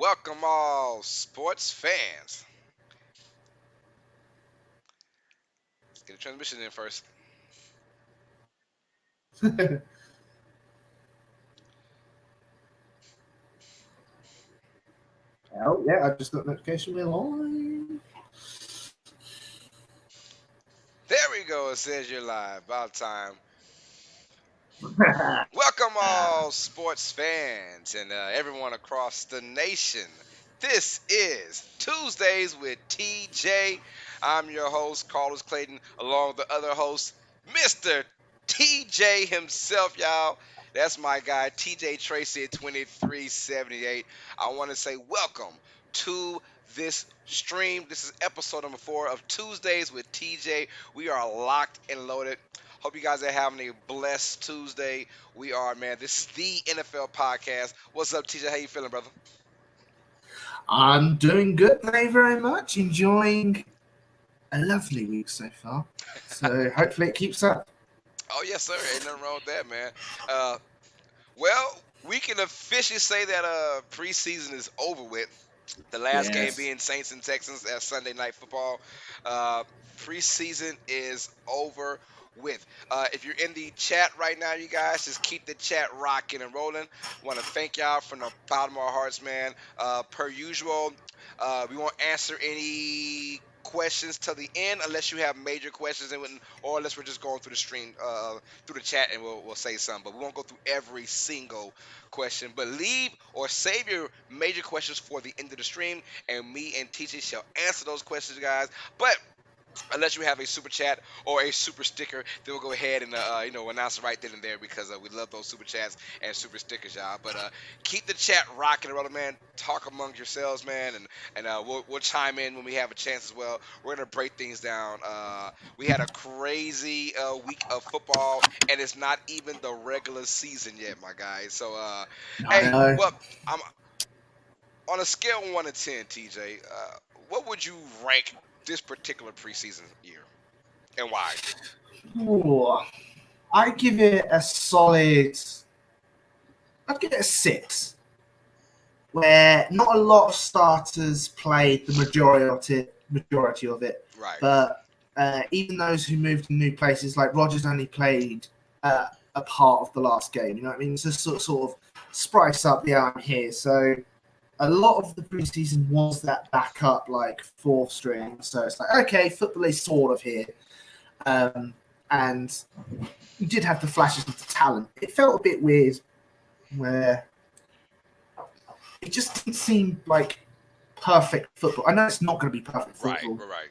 Welcome all sports fans. Let's get a transmission in first. Oh, yeah, I just got notification we're live. There we go. It says you're live. About time. Welcome all sports fans and everyone across the nation. This is Tuesdays with TJ. I'm your host, Carlos Clayton, along with the other host, Mr. TJ himself, y'all. That's my guy, TJ Tracy at 2378. I want to say welcome to this stream. This is episode number 4 of Tuesdays with TJ. We are locked and loaded. Hope you guys are having a blessed Tuesday. We are, man. This is the NFL podcast. What's up, TJ? How you feeling, brother? I'm doing good, thank you very much. Enjoying a lovely week so far. So hopefully it keeps up. Oh, yes, sir. Ain't nothing wrong with that, man. Uh, well, we can officially say that preseason is over with. The last game Yes. being Saints and Texans at Sunday Night Football. Uh, Preseason is over with. If you're in the chat right now, you guys, just keep the chat rocking and rolling. Want to thank y'all from the bottom of our hearts, man. Per usual, we won't answer any questions till the end unless you have major questions or unless we're just going through the stream through the chat and we'll say something, but we won't go through every single question, but leave or save your major questions for the end of the stream, and me and TJ shall answer those questions, guys. But unless you have a super chat or a super sticker, then we'll go ahead and announce it right then and there because we love those super chats and super stickers, y'all. But keep the chat rocking and rolling, man. Talk among yourselves, man, and we'll chime in when we have a chance as well. We're gonna break things down. We had a crazy week of football, and it's not even the regular season yet, my guys. So I hey, know. well, I'm on a scale of 1 to 10, TJ. What would you rank this particular preseason year? And why? Ooh, I give it a solid. I'd give it a 6. Where not a lot of starters played the majority of it, Right. but even those who moved to new places, like Rogers, only played a part of the last game. You know what I mean? It's just sort of spice up the I'm here. So a lot of the preseason was that backup, like fourth string. So it's like, okay, football is sort of here. And you did have the flashes of the talent. It felt a bit weird where it just didn't seem like perfect football. I know it's not going to be perfect football Right.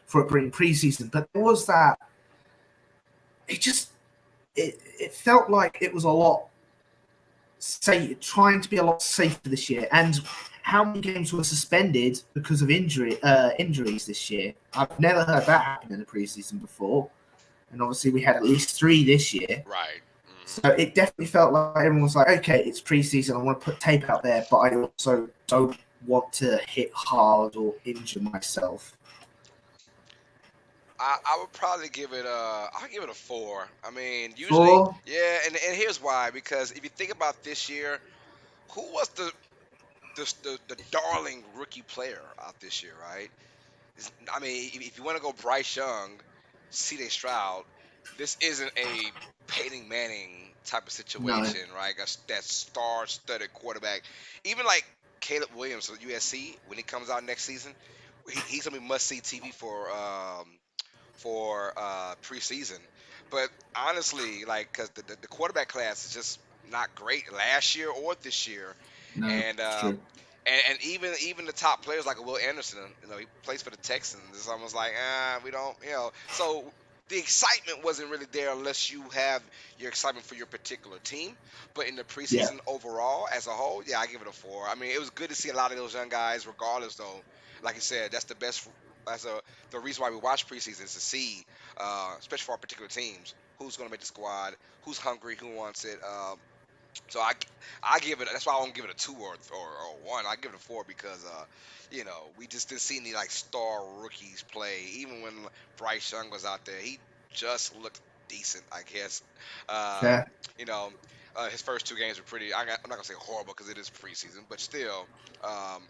for it being preseason, but there was that. It felt like it was a lot trying to be a lot safer this year. And how many games were suspended because of injuries this year? I've never heard that happen in the preseason before. And obviously we had at least 3 this year. Right. So it definitely felt like everyone was like, okay, it's preseason. I want to put tape out there, but I also don't want to hit hard or injure myself. I would probably give it I'll give it a 4. I mean, usually, 4? yeah, and here's why. Because if you think about this year, who was the darling rookie player out this year, right? I mean, if you want to go Bryce Young, C.J. Stroud, this isn't a Peyton Manning type of No. situation, right? That star-studded quarterback. Even like Caleb Williams of USC, when he comes out next season, he's gonna be must-see TV for preseason. But honestly, like, because the quarterback class is just not great last year or this year, No, and it's true. and even the top players like Will Anderson, he plays for the Texans. It's almost like we don't, So the excitement wasn't really there unless you have your excitement for your particular team. But in the Yeah. preseason overall, as a whole, yeah, I give it a 4. I mean, it was good to see a lot of those young guys, regardless though. Like I said, that's the best. The reason why we watch preseason is to see, especially for our particular teams, who's going to make the squad, who's hungry, who wants it. So I give it. That's why I won't give it a 2 or 1. I give it a 4 because we just didn't see any like star rookies play. Even when Bryce Young was out there, he just looked decent, I guess. Uh, Fair. you know, His first 2 games were pretty. I'm not gonna say horrible because it is preseason, but still, um,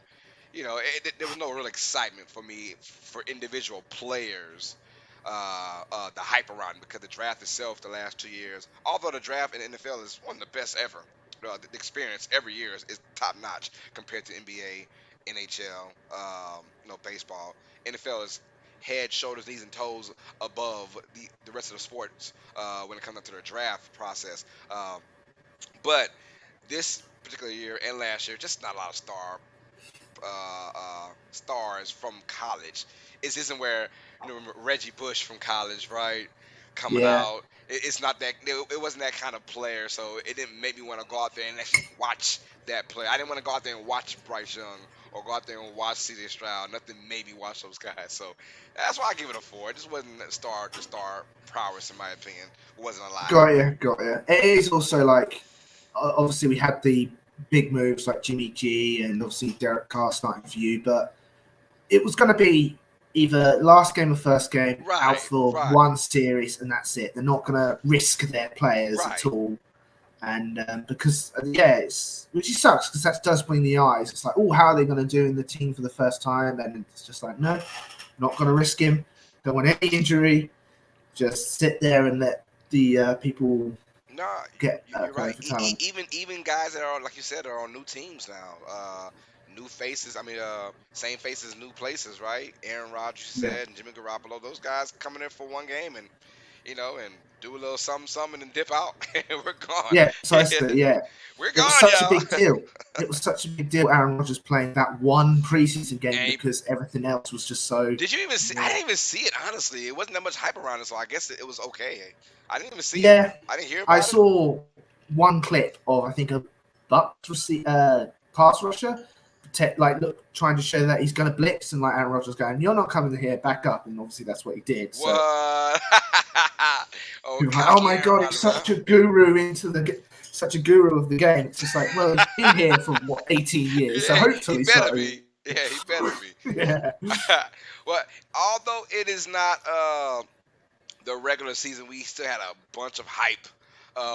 there was no real excitement for me for individual players. The hype around it, because the draft itself, the last 2 years, although the draft in the NFL is one of the best ever, the experience every year is top notch compared to NBA, NHL, baseball. NFL is head, shoulders, knees, and toes above the rest of the sports when it comes down to the draft process. But this particular year and last year, just not a lot of stars from college. It isn't where Reggie Bush from college, right, coming Yeah, out. It's not that it wasn't that kind of player, so it didn't make me want to go out there and actually watch that player. I didn't want to go out there and watch Bryce Young or go out there and watch C.J. Stroud. Nothing made me watch those guys, so that's why I give it a 4. It just wasn't the star prowess, in my opinion. Wasn't alive. got you. It is also like, obviously we had the big moves like Jimmy G and obviously Derek Carr starting for you, but it was going to be either last game or first game out Right, for right, one series and that's it. They're not going to risk their players right. at all. And because, which sucks because that does bring the eyes. It's like, oh, how are they going to do in the team for the first time? And it's just like, no, not going to risk him. Don't want any injury. Just sit there and let the people No, get you're play right. for talent. Even guys that are, like you said, are on new teams now. New faces. I mean, same faces, new places, right? Aaron Rodgers, you Yeah, said, and Jimmy Garoppolo. Those guys coming in for one game and and do a little something, something, and dip out, and we're gone. yeah, precisely. Yeah, We're it was gone, such a y'all. big deal. It was such a big deal. Aaron Rodgers playing that one preseason game And because everything else was just so. did you even see? I Yeah, didn't even see it, honestly. It wasn't that much hype around it, so I guess it was okay. I didn't even see it. yeah. I didn't hear I about it. saw one clip of I think a pass rusher, trying to show that he's going to blitz, and like Aaron Rodgers going, "You're not coming here, back up," and obviously that's what he did. So What? Oh, he was like, "Oh cocky my Aaron god, he's Rodgers, huh? such a guru of the game." It's just like, well, he's been here for 18 years, so Yeah, he hopefully better so. be. Yeah, he better be. Yeah. Well, although it is not the regular season, we still had a bunch of hype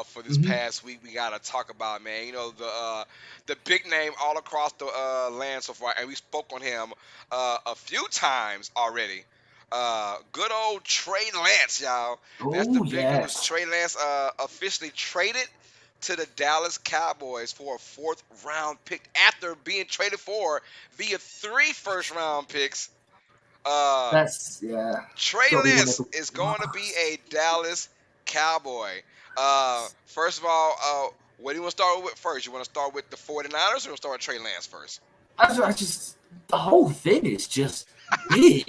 for this Hmm. past week. We gotta talk about, man. The big name all across the land so far, and we spoke on him a few times already. Good old Trey Lance, y'all. That's the Oh big news. yes, Trey Lance officially traded to the Dallas Cowboys for a fourth round pick after being traded for via 3 first round picks. Uh, that's yeah. Trey Got to be one of Lance the is going to be worst. a Dallas Cowboy. First of all, what do you want to start with first? You want to start with the 49ers or you want to start with Trey Lance first? I just the whole thing is just weird.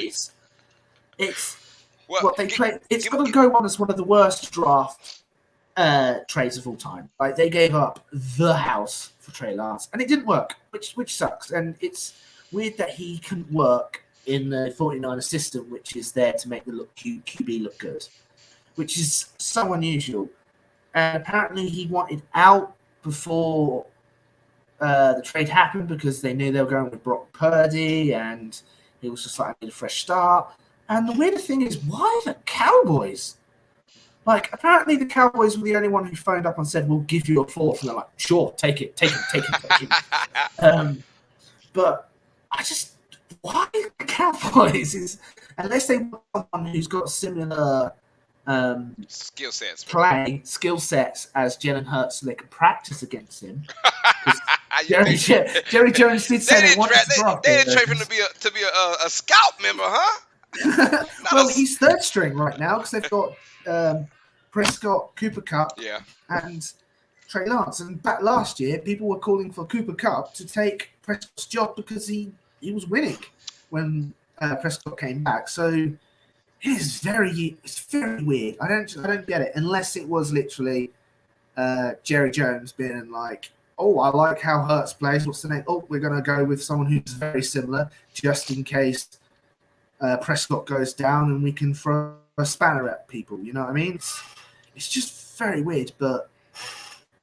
It's Well, what they trade. It's give, got to go on as one of the worst draft trades of all time. Like they gave up the house for Trey Lance, and it didn't work, which sucks. And it's weird that he can work in the 49er system, which is there to make the QB look good, which is so unusual. And apparently, he wanted out before the trade happened because they knew they were going with Brock Purdy, and he was just like, I need a fresh start. And the weird thing is, why the Cowboys? Like, apparently the Cowboys were the only one who phoned up and said, we'll give you a fourth. And they're like, sure, take it. But I just, why the Cowboys? Unless they want someone who's got similar skill sets. skill sets as Jalen Hurts so they can practice against him. They Jerry Jones did say they didn't wanted to draft him. trade for him to be a scout member, huh? Well, he's third string right now because they've got Prescott, Cooper Cup, Yeah. and Trey Lance. And back last year, people were calling for Cooper Cup to take Prescott's job because he was winning when Prescott came back. So it's very weird. I don't get it unless it was literally Jerry Jones being like, oh, I like how Hurts plays. What's the name? Oh, we're going to go with someone who's very similar just in case Prescott goes down and we can throw a spanner at people. You know what I mean? It's just very weird, but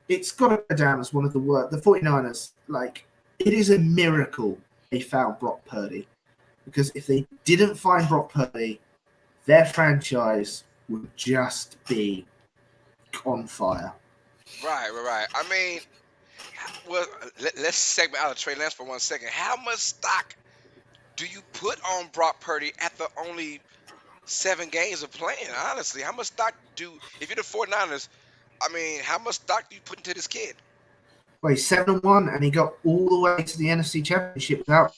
it's got to go down as one of the worst. The 49ers, like, it is a miracle they found Brock Purdy. Because if they didn't find Brock Purdy, their franchise would just be on fire. Right. I mean, well, let's segment out of Trey Lance for 1 second. How much stock do you put on Brock Purdy at the only 7 games of playing? Honestly, how much stock if you're the 49ers, I mean, how much stock do you put into this kid? Well, he's 7-1, and he got all the way to the NFC Championship without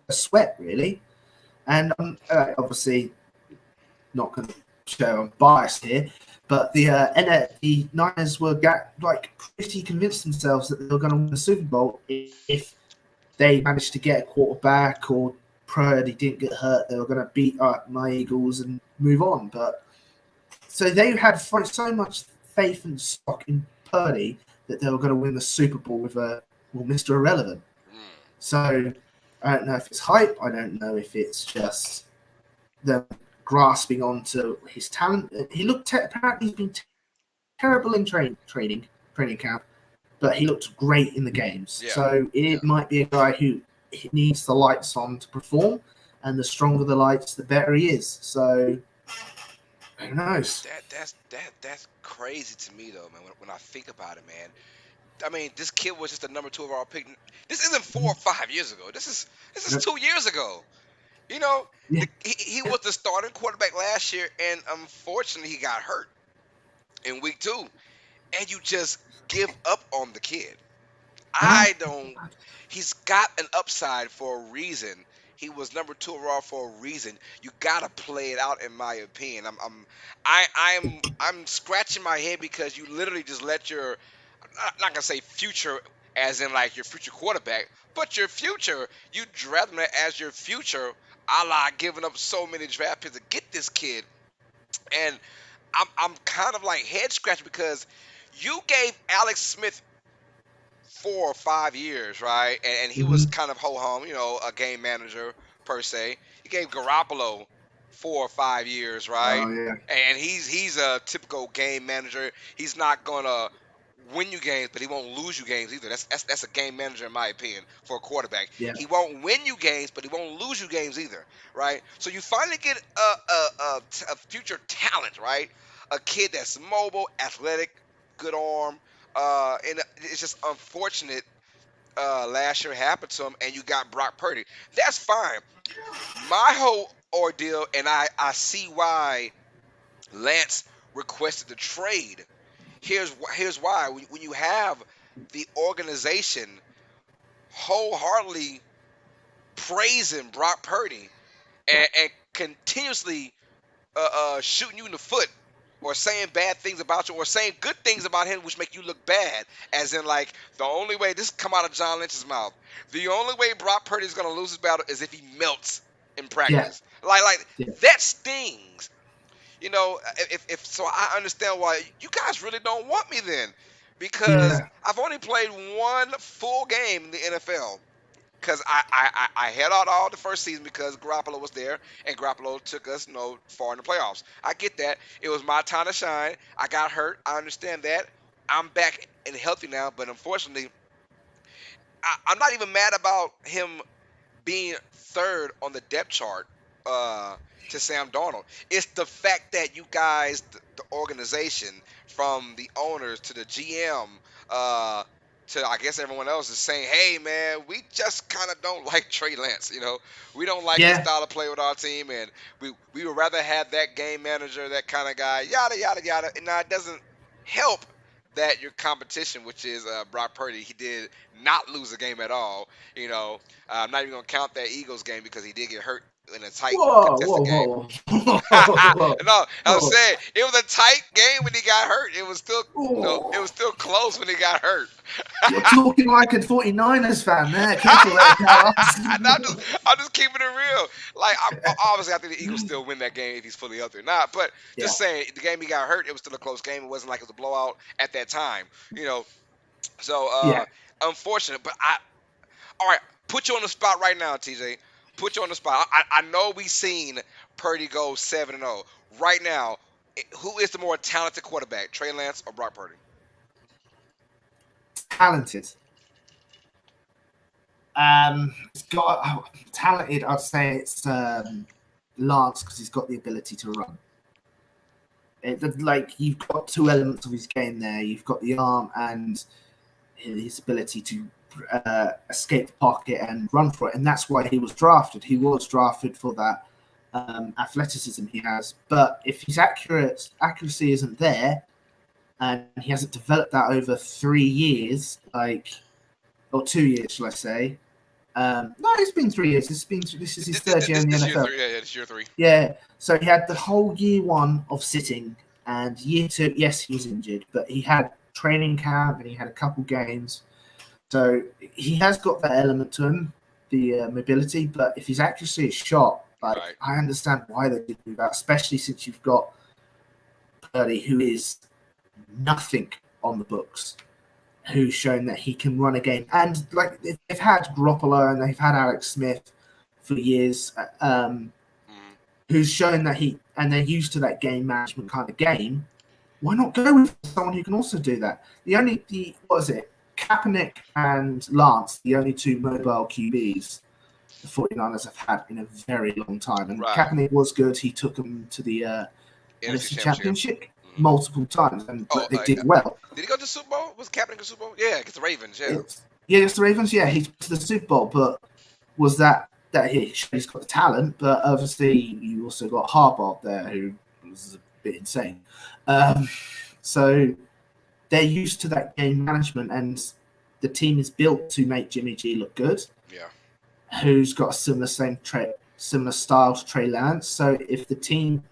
a sweat, really. And obviously, not going to show I'm biased here, but the Niners were pretty convinced themselves that they were going to win the Super Bowl if they managed to get a quarterback or Purdy didn't get hurt. They were going to beat up my Eagles and move on. But so they had so much faith and stock in Purdy that they were going to win the Super Bowl with Mr. Irrelevant. Mm. So I don't know if it's hype. I don't know if it's just them grasping onto his talent. He looked apparently he's been terrible in training camp, but he looked great in the games. Yeah. So it might be a guy who needs the lights on to perform, and the stronger the lights, the better he is. So who knows? That's crazy to me though, man. When I think about it, man. I mean, this kid was just a number 2 overall pick. This isn't 4 or 5 years ago. This is 2 years ago. You know, Yeah. he was the starting quarterback last year, and unfortunately, he got hurt in week 2, and you just give up on the kid. I don't. He's got an upside for a reason. He was number 2 overall for a reason. You gotta play it out, in my opinion. I'm scratching my head because you literally just let your, I'm not gonna say future as in like your future quarterback, but your future. You draft him as your future, a la giving up so many draft picks to get this kid, and I'm kind of like head scratching because you gave Alex Smith 4 or 5 years, right? And he was kind of ho hum, a game manager per se. He gave Garoppolo 4 or 5 years, right? Oh yeah. And he's a typical game manager. He's not gonna win you games, but he won't lose you games either. That's a game manager in my opinion for a quarterback. Yeah. He won't win you games, but he won't lose you games either, right? So you finally get a future talent, right? A kid that's mobile, athletic, good arm. And it's just unfortunate last year happened to him, and you got Brock Purdy. That's fine. My whole ordeal, and I see why Lance requested the trade. Here's why. When you have the organization wholeheartedly praising Brock Purdy and continuously shooting you in the foot or saying bad things about you or saying good things about him which make you look bad, as in like the only way this come out of John Lynch's mouth, the only way Brock Purdy is going to lose his battle is if he melts in Yeah. practice. Like Yeah. that stings. If so, I understand why you guys really don't want me then, because Yeah. I've only played one full game in the NFL. Because I held out all the first season because Garoppolo was there and Garoppolo took us, far in the playoffs. I get that. It was my time to shine. I got hurt. I understand that. I'm back and healthy now, but unfortunately, I'm not even mad about him being third on the depth chart to Sam Darnold. It's the fact that you guys, the organization, from the owners to the GM, to I guess everyone else, is saying, "Hey, man, we just kind of don't like Trey Lance. We don't like his Yeah. style of play with our team, and we would rather have that game manager, that kind of guy, yada yada yada." And now it doesn't help that your competition, which is Brock Purdy, he did not lose a game at all. I'm not even gonna count that Eagles game because he did get hurt in a tight Whoa. contested Whoa. game. Whoa. Whoa. No, I'm Whoa. saying it was a tight game when he got hurt. It was still, it Whoa. was still close when he got hurt. You're talking like a 49ers fan there. Careful there, Dallas. No, I'm just keeping it real. Like, obviously, I think the Eagles still win that game if he's fully healthy or not. But Yeah. just saying, the game he got hurt, it was still a close game. It wasn't like it was a blowout at that time. So Yeah. unfortunate. But all right, put you on the spot right now, TJ. Put you on the spot. I know we've seen Purdy go 7-0. Right now, who is the more talented quarterback, Trey Lance or Brock Purdy? Talented. It's got talented. I'd say it's Lance because he's got the ability to run. Like, you've got two elements of his game there. You've got the arm and his ability to escape the pocket and run for it, and that's why he was drafted. He was drafted for that athleticism he has. But if his accuracy isn't there, and he hasn't developed that over 3 years, or 2 years, shall I say? No, it's been 3 years. This is his third year in the NFL. This year 3. Yeah, so he had the whole year 1 of sitting, and year 2, yes, he was injured, but he had training camp and he had a couple games. So he has got that element to him, the mobility, but if his accuracy is shot, Right. I understand why they did do that, especially since you've got Purdy, who is nothing on the books, who's shown that he can run a game. And like, they've had Garoppolo and they've had Alex Smith for years, who's shown that they're used to that game management kind of game. Why not go with someone who can also do that? What is it? Kaepernick and Lance, the only two mobile QBs the 49ers have had in a very long time. And Right. Kaepernick was good. He took them to the NFC Championship multiple times, and they did well. Did he go to the Super Bowl? Was Kaepernick the Super Bowl? Yeah, against the Ravens. Yeah. It's the Ravens. Yeah, he's to the Super Bowl, but was that he's got the talent? But obviously, you also got Harbaugh there, who was a bit insane. So they're used to that game management, and the team is built to make Jimmy G look good. Yeah. Who's got a similar style to Trey Lance. So if the team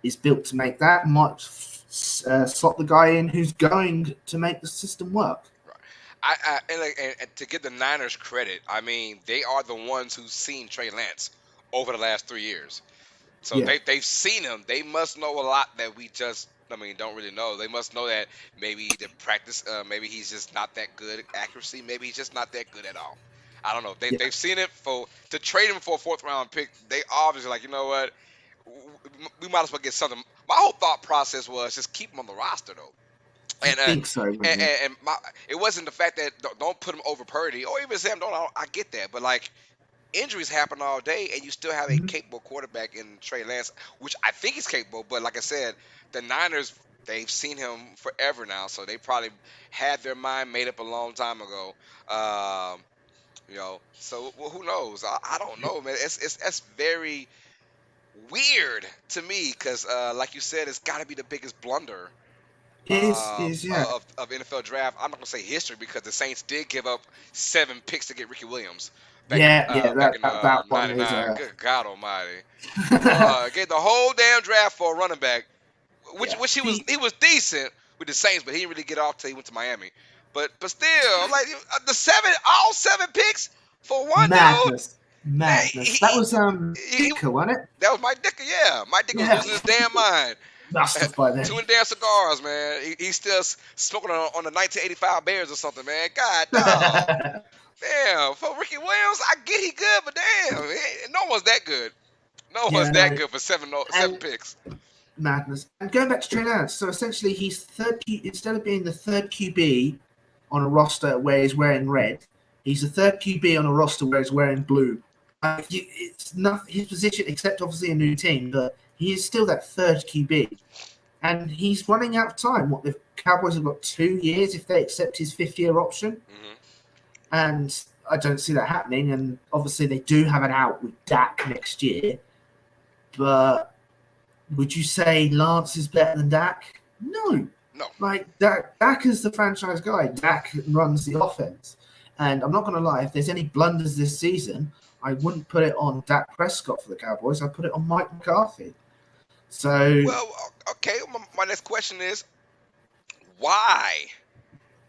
is built to make that, might slot the guy in who's going to make the system work. Right. And to give the Niners credit, I mean, they are the ones who've seen Trey Lance over the last 3 years. So they've seen him. They must know a lot that we just, don't really know. They must know that maybe the practice, maybe he's just not that good at accuracy. Maybe he's just not that good at all. I don't know. They've seen it to trade him for a 4th round pick. They obviously like, you know what? We might as well get something. My whole thought process was just keep him on the roster, though. And I think so. It wasn't the fact that don't put him over Purdy or even Sam. I get that, but like, injuries happen all day, and you still have a capable quarterback in Trey Lance, which I think he's capable. But like I said, the Niners, they've seen him forever now, so they probably had their mind made up a long time ago. So who knows? I don't know, man. It's very weird to me because, like you said, it's got to be the biggest blunder of NFL draft. I'm not gonna say history because the Saints did give up 7 picks to get Ricky Williams. Back in that one 99. Good God Almighty! Get the whole damn draft for a running back, which he was decent with the Saints, but he didn't really get off till he went to Miami. But still, like all 7 picks for one Madness. That was Dicker, wasn't it? That was Mike Dicker. Yeah, Mike Dicker was losing his damn mind. By then. 2 damn cigars, man. He's still smoking on the 1985 Bears or something, man. God dog. Damn, for Ricky Williams, I get he good, but damn, no one's that good. No one's that good for 7 picks. Madness. And going back to Trey Lance, so essentially he's instead of being the 3rd QB on a roster where he's wearing red, he's the 3rd QB on a roster where he's wearing blue. It's not his position, except obviously a new team, but he is still that 3rd QB. And he's running out of time. The Cowboys have got 2 years if they accept his 5th-year option. Mm-hmm. And I don't see that happening. And obviously they do have an out with Dak next year. But would you say Lance is better than Dak? No. Like, Dak is the franchise guy. Dak runs the offense. And I'm not going to lie, if there's any blunders this season, I wouldn't put it on Dak Prescott for the Cowboys. I'd put it on Mike McCarthy. So, well, okay. My next question is, why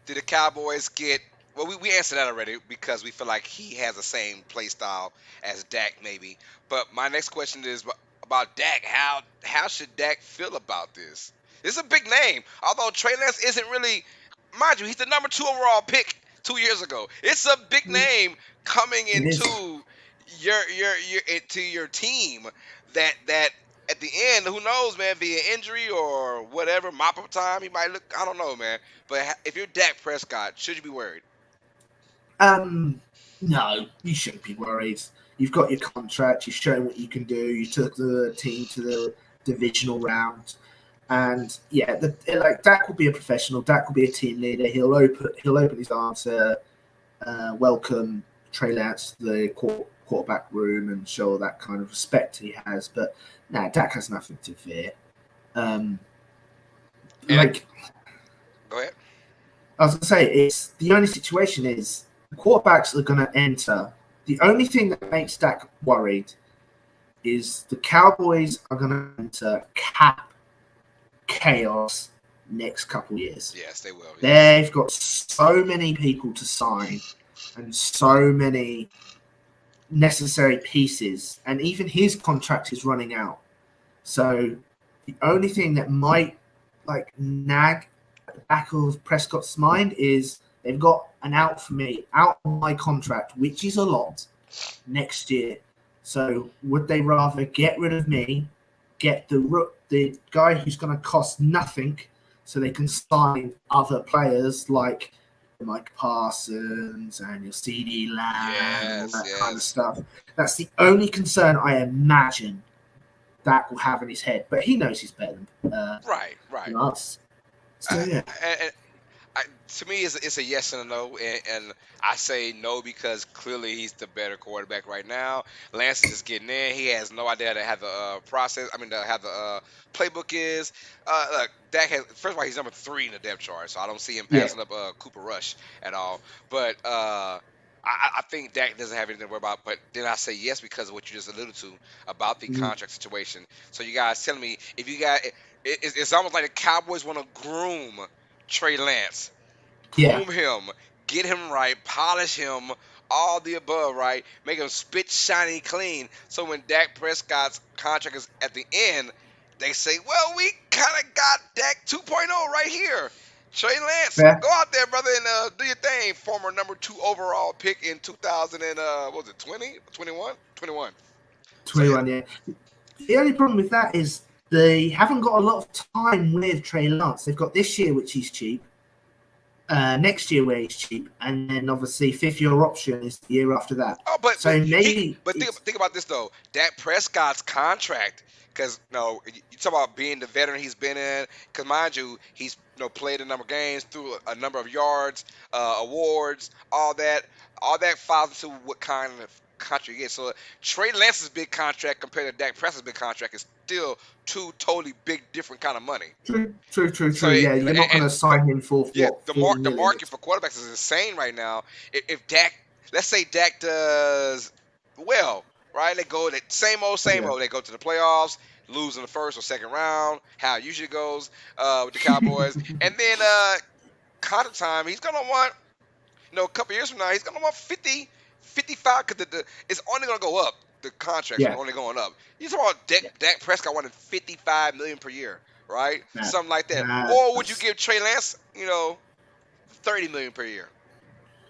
did the Cowboys get? Well, we answered that already because we feel like he has the same play style as Dak, maybe. But my next question is about Dak. How should Dak feel about this? This is a big name. Although Trey Lance isn't really, mind you, he's the number 2 overall pick 2 years ago. It's a big name coming into your team that at the end, who knows, man, via injury or whatever, mop-up time, he might look, I don't know, man. But if you're Dak Prescott, should you be worried? No, you shouldn't be worried. You've got your contract. You've shown what you can do. You took the team to the divisional round. And yeah, like Dak will be a professional. Dak will be a team leader. He'll open his arms to welcome Trey Lance to the quarterback room and show that kind of respect he has. But Dak has nothing to fear. And Like, go ahead. I was gonna say, it's the only situation is the quarterbacks are gonna enter. The only thing that makes Dak worried is the Cowboys are gonna enter cap chaos next couple years. Yes, they will. Yes. They've got so many people to sign and so many necessary pieces, and even his contract is running out. So the only thing that might like nag at the back of Prescott's mind is they've got an out for me, out on my contract, which is a lot next year. So would they rather get rid of me, get the guy who's going to cost nothing, so they can sign other players like Mike Parsons and your CD Lamb and all that kind of stuff? That's the only concern I imagine Dak will have in his head. But he knows he's better than Right. us. So yeah. To me, it's a yes and a no, and I say no because clearly he's the better quarterback right now. Lance is just getting in; he has no idea how the process. I mean, how the playbook is. Look, Dak has first of all, he's number 3 in the depth chart, so I don't see him passing up Cooper Rush at all. But I think Dak doesn't have anything to worry about. But then I say yes because of what you just alluded to about the contract situation. So you guys telling me if you guys, it's almost like the Cowboys want to groom Trey Lance. Groom him, get him right, polish him, all the above, right? Make him spit shiny clean. So when Dak Prescott's contract is at the end, they say, well, we kind of got Dak 2.0 right here. Trey Lance, go out there, brother, and do your thing. Former number 2 overall pick in 2000 and what was it, 20? 21? 21. 21, yeah. The only problem with that is they haven't got a lot of time with Trey Lance. They've got this year, which he's cheap. Next year where he's cheap, and then obviously 5th-year option is the year after that. Oh, but so think about this though. Dak Prescott's contract, because you talk about being the veteran he's been in. Because mind you, he's played a number of games, through a number of yards, awards, all that falls into what kind of contract you get. So Trey Lance's big contract compared to Dak Prescott's big contract is still 2 totally big, different kind of money. True. So yeah, you're not going to sign him for the market for quarterbacks is insane right now. If Dak, let's say Dak does well, right? They go that same old. They go to the playoffs, lose in the first or second round, how it usually goes with the Cowboys, and then contract time, he's gonna want, a couple years from now, he's gonna want 50, 55, because it's only gonna go up. The contracts are only going up. You talk about Dak Prescott wanting $55 million per year, right? Something like that. Or would you give Trey Lance, $30 million per year?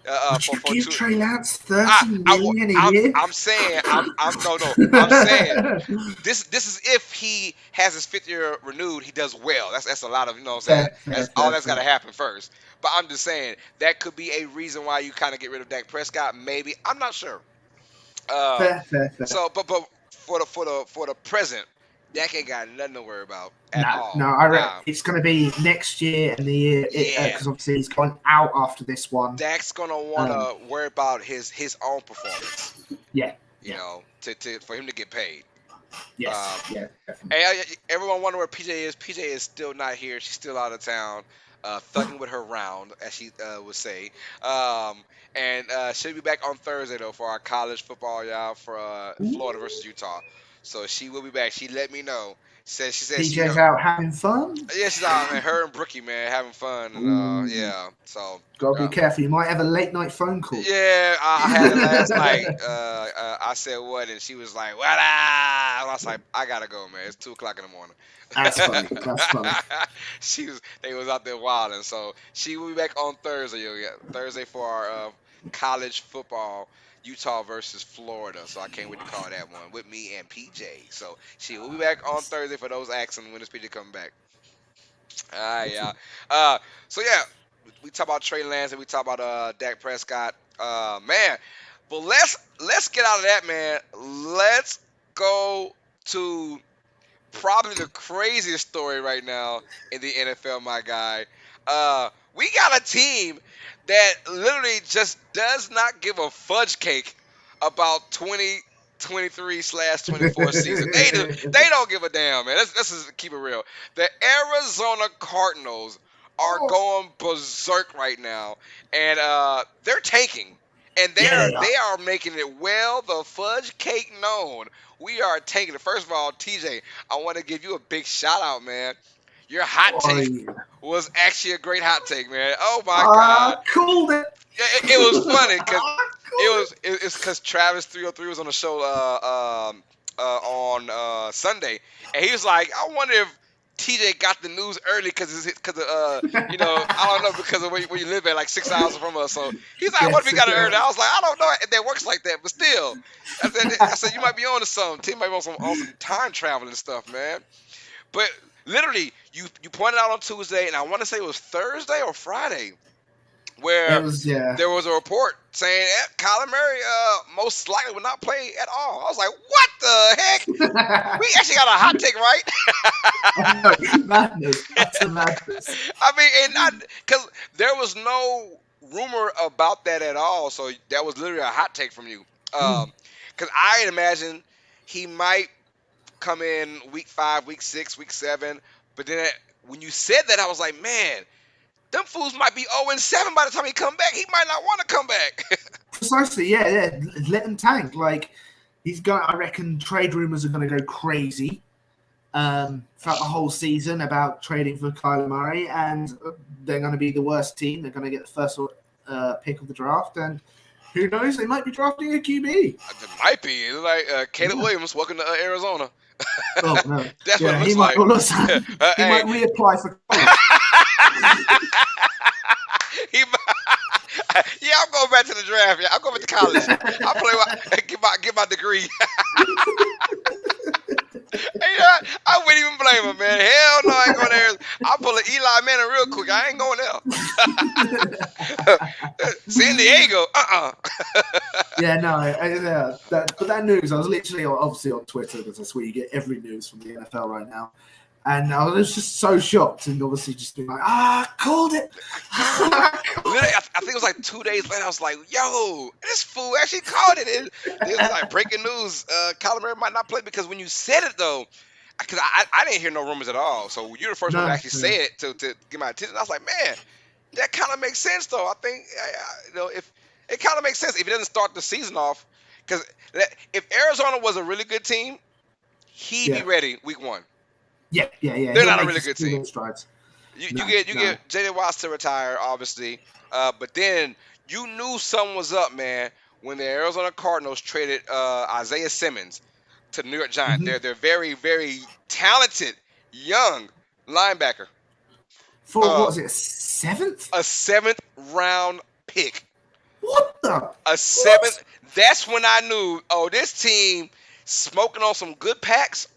Would you give Trey Lance $30 million a year? I'm saying, I'm saying, this is if he has his 5th year renewed, he does well. That's a lot of, what I'm saying. That's got to happen first. But I'm just saying that could be a reason why you kind of get rid of Dak Prescott. Maybe, I'm not sure. Fair. So, but for the present, Dak ain't got nothing to worry about at all. No, I reckon it's going to be next year and the year, because obviously he's gone out after this one. Dak's gonna want to worry about his own performance. For him to get paid. Yes. Definitely. Hey, everyone wonder where PJ is. PJ is still not here. She's still out of town, thugging with her round, as she would say. And she'll be back on Thursday though for our college football, y'all, for Florida versus Utah. So she will be back. She let me know. She said PJ's out having fun. Yeah, she's out, man. Her and Brookie, man, having fun. And, so gotta be careful. You might have a late night phone call. Yeah, I had it last night. I said what, and she was like, "What?" And I was like, "I gotta go, man. It's 2:00 in the morning." That's funny. They was out there wilding. So she will be back on Thursday. Thursday for our college football. Utah versus Florida, so I can't wait to call that one with me and PJ. So she will be back on Thursday for those asking when is PJ coming back. All right, y'all. So yeah, we talk about Trey Lance and we talk about Dak Prescott. Man, but let's get out of that, man. Let's go to probably the craziest story right now in the NFL, my guy. We got a team that literally just does not give a fudge cake about 2023/24 season. They don't give a damn, man. Let's just keep it real. The Arizona Cardinals are Oh, going berserk right now, and they're tanking. And yeah, they they are. are making it well the fudge cake known. We are taking it. First of all, TJ, I want to give you a big shout out, man. Your hot Oh, take yeah. was actually a great hot take, man. Oh my I God, called it. it was funny because I called it's because Travis 303 was on the show on Sunday, and he was like, I wonder if TJ got the news early because I don't know, because of where you live at, like 6 hours from us. So he's like, I wonder if Yes, he got it yeah. early. I was like, I don't know if that works like that, but still, I said you might be on to something. T might be on some time travel and stuff, man. But literally, you pointed out on Tuesday, and I want to say it was Thursday or Friday, It where was, yeah. there was a report saying Kyler Murray most likely would not play at all. I was like, what the heck? We actually got a hot take, right? I know, madness, utter madness. I mean, and not because there was no rumor about that at all. So that was literally a hot take from you. Because I imagine he might come in week 5, week 6, week 7. But then when you said that, I was like, man, them fools might be 0-7 by the time he come back. He might not want to come back. Precisely, yeah. Let them tank. Like, I reckon trade rumors are going to go crazy throughout the whole season about trading for Kyler Murray, and they're going to be the worst team. They're going to get the first pick of the draft, and who knows, they might be drafting a QB. It might be. It's like Caleb Williams, welcome to Arizona. Oh, no. That's what it looks he like. He might reapply for college. Yeah, I'm going back to the draft. Yeah, I'm going back to college. I'll get my degree. Hey, I wouldn't even blame him, man. Hell no, I ain't going there. I'll pull an Eli Manning real quick. I ain't going there. San Diego, Yeah, no. But that news, I was literally obviously on Twitter, because that's where you get every news from the NFL right now. And I was just so shocked, and obviously just being like, called it. Literally, I think it was like 2 days later. I was like, yo, this fool actually called it. It was like breaking news. Kyler Murray might not play, because when you said it, though, because I didn't hear no rumors at all. So you're the first one to actually say it to get my attention. I was like, man, that kind of makes sense, though. I think, if it kind of makes sense if he doesn't start the season off. Because if Arizona was a really good team, he'd be ready week 1. Yeah. They're not a really good team. Strides. You get J.J. Watts to retire, obviously, but then you knew something was up, man, when the Arizona Cardinals traded Isaiah Simmons to the New York Giants. Mm-hmm. They're very, very talented young linebacker. For what was it, a 7th? A 7th round pick. What the? A 7th. That's when I knew, this team smoking on some good packs.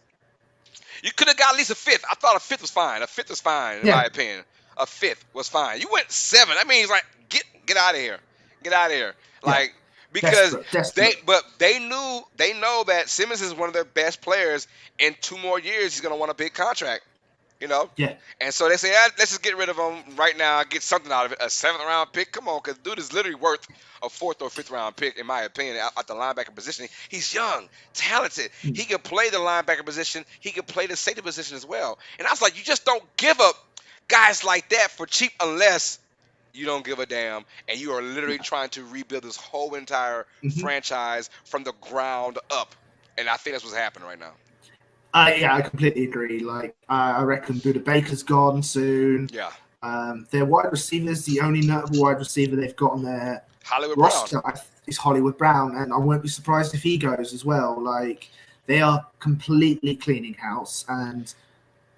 You could have got at least a 5th. I thought a 5th was fine. A 5th was fine, in my opinion. A 5th was fine. You went 7. That means, like, get out of here. Get out of here. Like, because desperate. they know that Simmons is one of their best players. In 2 more years, he's gonna want a big contract. Yeah. And so they say, let's just get rid of him right now, get something out of it. A 7th round pick, come on, because dude is literally worth a 4th or 5th round pick, in my opinion, at the linebacker position. He's young, talented. He can play the linebacker position. He can play the safety position as well. And I was like, you just don't give up guys like that for cheap unless you don't give a damn, and you are literally trying to rebuild this whole entire franchise from the ground up. And I think that's what's happening right now. I completely agree. Like, I reckon Buda Baker's gone soon. Yeah. Their wide receivers, the only notable wide receiver they've got on their roster is Hollywood Brown, and I won't be surprised if he goes as well. Like, they are completely cleaning house, and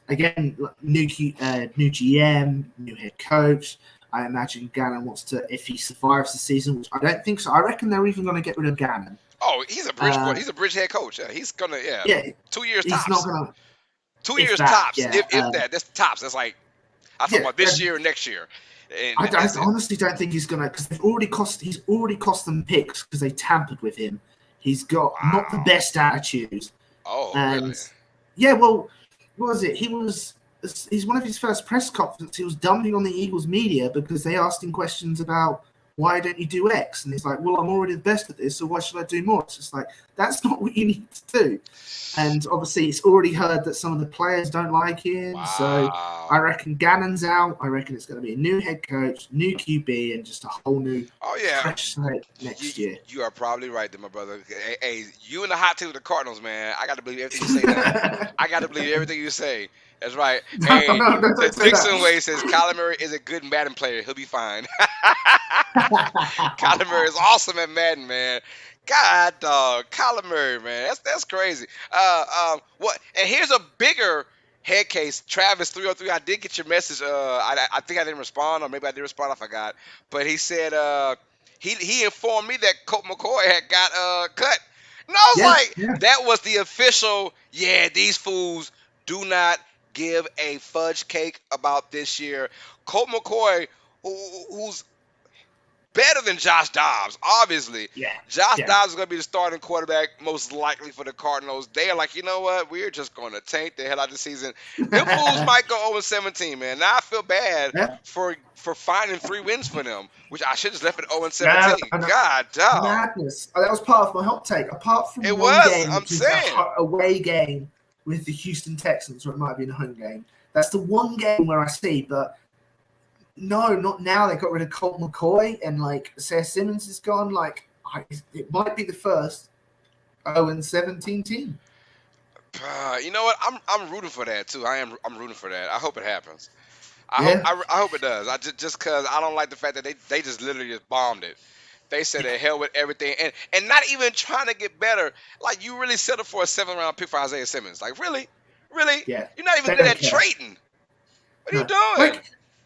again, new GM, new head coach. I imagine Gannon wants to, if he survives the season, which I don't think so. I reckon they're even going to get rid of Gannon. Oh, he's a bridge he's a bridge head coach. Yeah, he's gonna 2 years tops. He's not gonna 2 years tops. If that, that's tops. That's like I'm talking about this year or next year. I honestly don't think he's gonna, because he's already cost them picks because they tampered with him. He's got not the best attitude. Oh, and really? Yeah, well, what was it? He's one of his first press conferences. He was dumping on the Eagles media because they asked him questions about why don't you do X, and he's like, well, I'm already the best at this, so why should I do more? It's just like, that's not what you need to do. And obviously, it's already heard that some of the players don't like him. So I reckon Gannon's out. I reckon it's going to be a new head coach, new QB, and just a whole new fresh slate next year. You are probably right there, my brother. Hey, you and the hot take with the Cardinals, man. I got to believe everything you say now. I got to believe everything you say. That's right. Hey, the Dixon way says Kyler Murray is a good Madden player. He'll be fine. Kyler Murray is awesome at Madden, man. God, dog, Kyler Murray, man, that's crazy. What? And here's a bigger head case. Travis 303. I did get your message. I think I didn't respond, or maybe I did respond. I forgot. But he said he informed me that Colt McCoy had got cut. And I was that was the official. Yeah, these fools do not give a fudge cake about this year. Colt McCoy, who's better than Josh Dobbs, obviously. Josh Dobbs is going to be the starting quarterback most likely for the Cardinals. They are like, you know what? We're just going to tank the hell out of the season. Them fools might go 0-17, man. Now I feel bad for finding 3 wins for them, which I should just left at 0-17. God, dog. Madness. That was part of my hot take. Apart from game, I'm saying, away game with the Houston Texans, or it might have been a home game. That's the one game where I see, but no, not now. They got rid of Colt McCoy, and like Isaiah Simmons is gone. Like it might be the first 0-17 team. You know what? I'm rooting for that too. I'm rooting for that. I hope it happens. I hope it does. I just because I don't like the fact that they just literally just bombed it. They said the hell with everything, and not even trying to get better. Like, you really settled for a 7th-round pick for Isaiah Simmons. Like, really? Yeah. You're not even good at trading. What are you doing? Like,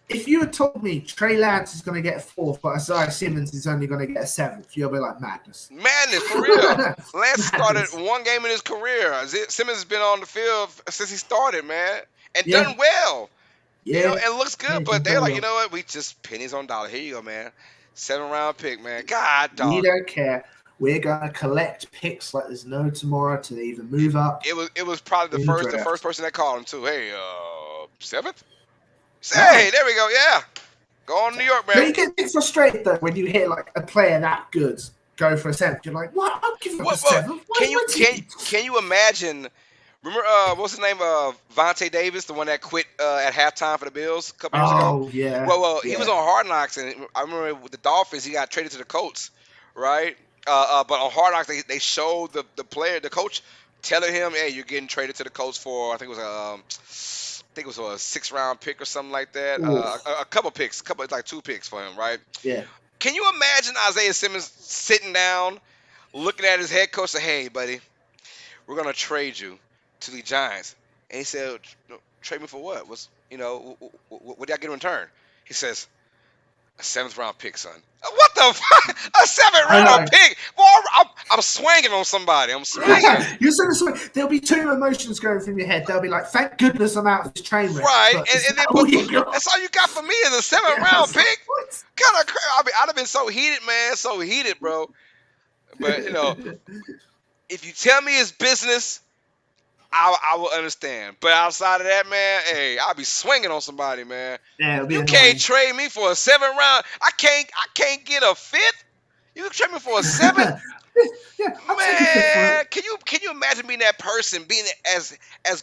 if you had told me Trey Lance is going to get a 4th, but Isaiah Simmons is only going to get a 7th, you'll be like, madness. Madness, for real. Lance started one game in his career. Simmons has been on the field since he started, man, and done well. Yeah, you know, it looks good, but they're like, you know what? We just pennies on dollar. Here you go, man. 7th-round pick, man. God, dog. We don't care. We're gonna collect picks like there's no tomorrow to either move up. It was probably the first person that called him too. Hey, 7th? Hey, there we go. Yeah, go on New York, man. But you get frustrated though when you hear like a player that good go for a 7th. You're like, what? I'm giving him a 7th. Can you imagine? Remember, what's his name? Vontae Davis, the one that quit at halftime for the Bills a couple years ago. Oh yeah. Well, he was on Hard Knocks, and I remember with the Dolphins, he got traded to the Colts, right? But on Hard Knocks, they showed the coach telling him, "Hey, you're getting traded to the Colts for I think it was a 6th-round pick or something like that. A couple picks, like 2 picks for him, right? Yeah. Can you imagine Isaiah Simmons sitting down, looking at his head coach, and say, "Hey, buddy, we're gonna trade you to the Giants," and he said, "Trade me for what? What did I get in return?" He says, "A 7th-round pick, son." What the fuck? A 7th-round pick? Boy, I'm swinging on somebody. I'm swinging. You're swing. There'll be 2 emotions going through your head. They'll be like, "Thank goodness I'm out of this train wreck." Right, and then that's all you got for me is a 7th-round pick. Kind of crazy. I mean, I'd have been so heated, man, so heated, bro. But if you tell me it's business, I will understand. But outside of that, man, hey, I'll be swinging on somebody, man. Yeah, you can't trade me for a 7th-round. I can't get a 5th. You can trade me for a 7th. Man, can you imagine being that person, being as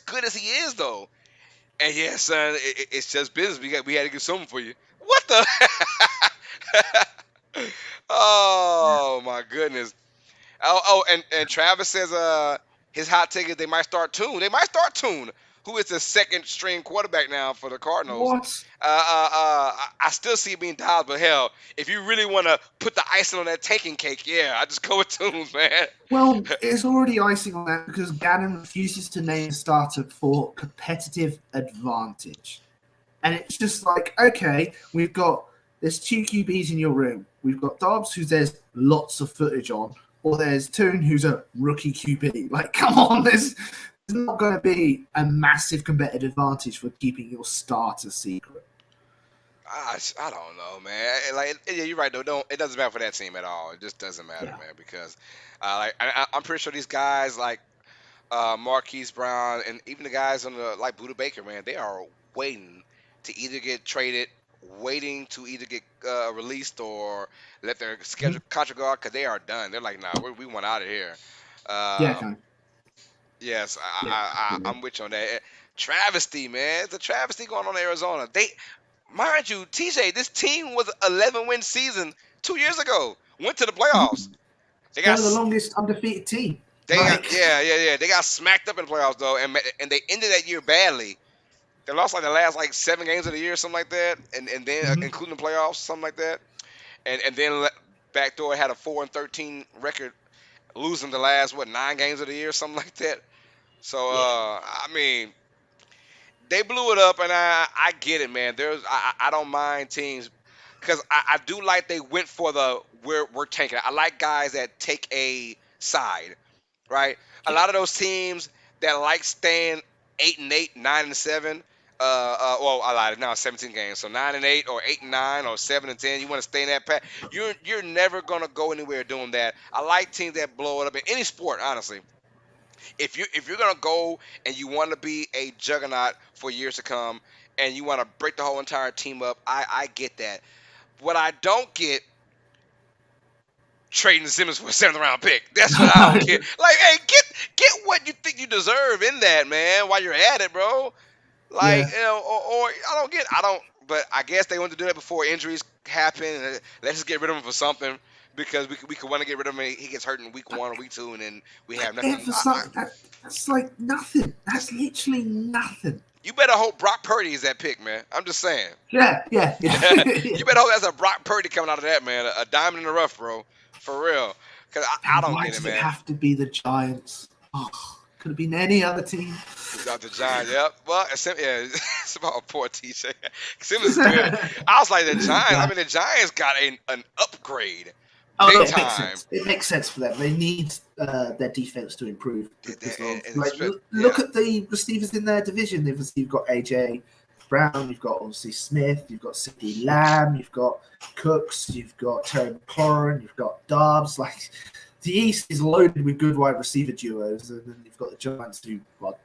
good as he is, though? And yeah, son, it's just business. We had to get something for you. What the? Oh my goodness. Oh, and Travis says his hot take is they might start Tune. They might start Tune, who is the 2nd-string quarterback now for the Cardinals. What? I still see it being Dobbs, but hell, if you really want to put the icing on that tanking cake, yeah, I just go with Tunes, man. Well, it's already icing on that because Gannon refuses to name a starter for competitive advantage. And it's just like, okay, there's 2 QBs in your room. We've got Dobbs, who there's lots of footage on, or there's Toon, who's a rookie QB. Like, come on, there's not going to be a massive competitive advantage for keeping your starter secret. I don't know, man. Like, yeah, you're right though. It doesn't matter for that team at all. It just doesn't matter, man, because I'm pretty sure these guys like Marquise Brown, and even the guys on the like Buda Baker, man, they are waiting to either get traded, waiting to either get released or let their schedule Mhm. contract go out because they are done. They're like, nah, we want out of here. Yeah, Uh, kind of. yes, Yeah, absolutely. I'm with you on that. Travesty, man, it's a travesty going on in Arizona. Mind you, TJ, this team was 11-win season 2 years ago. Went to the playoffs. Mhm. They They got were the longest undefeated team. They got Like, yeah. They got smacked up in the playoffs though, and they ended that year badly. They lost like the last like 7 games of the year, something like that, and then mhm. including the playoffs, something like that, and then backdoor had a 4-13 record, losing the last 9 games of the year, something like that. So Yeah. I mean, they blew it up, and I get it, man. I don't mind teams because I do like they went for the we're tanking. I like guys that take a side, right? A Yeah. lot of those teams that like staying 8-8, 9-7. Well, I lied. Now 17 games, so 9-8 or 8-9 or 7-10. You want to stay in that pack. You're never gonna go anywhere doing that. I like teams that blow it up in any sport, honestly. If you're gonna go and you want to be a juggernaut for years to come, and you want to break the whole entire team up, I get that. What I don't get trading Simmons for a 7th round pick. That's what I don't get. Like, hey, get what you think you deserve in that, man, while you're at it, bro. Like, Yeah. or I don't. But I guess they want to do that before injuries happen. And let's just get rid of him for something because we could want to get rid of him. And he gets hurt in week 1 or week 2, and then we have Yeah, nothing. for something that's like nothing. That's literally nothing. You better hope Brock Purdy is that pick, man. I'm just saying. Yeah, yeah, yeah. You better hope that's a Brock Purdy coming out of that, man. A diamond in the rough, bro. For real. Because I And don't why get it, does it man. have to be the Giants? Oh, could have been any other team. The Giants, yep. Well, it's about poor TJ. Simmons is good. I was like, the Giants. I Nah. mean, the Giants got an upgrade, Oh no, big it makes time. sense. It makes sense for them. They need their defense to improve because of And like yeah, look at the receivers in their division. You've got AJ Brown, you've got obviously Smith, you've got CeeDee Lamb, you've got Cooks, you've got Terry McLaurin, you've got Dobbs. Like the East is loaded with good wide receiver duos, and then you've got the Giants who, well,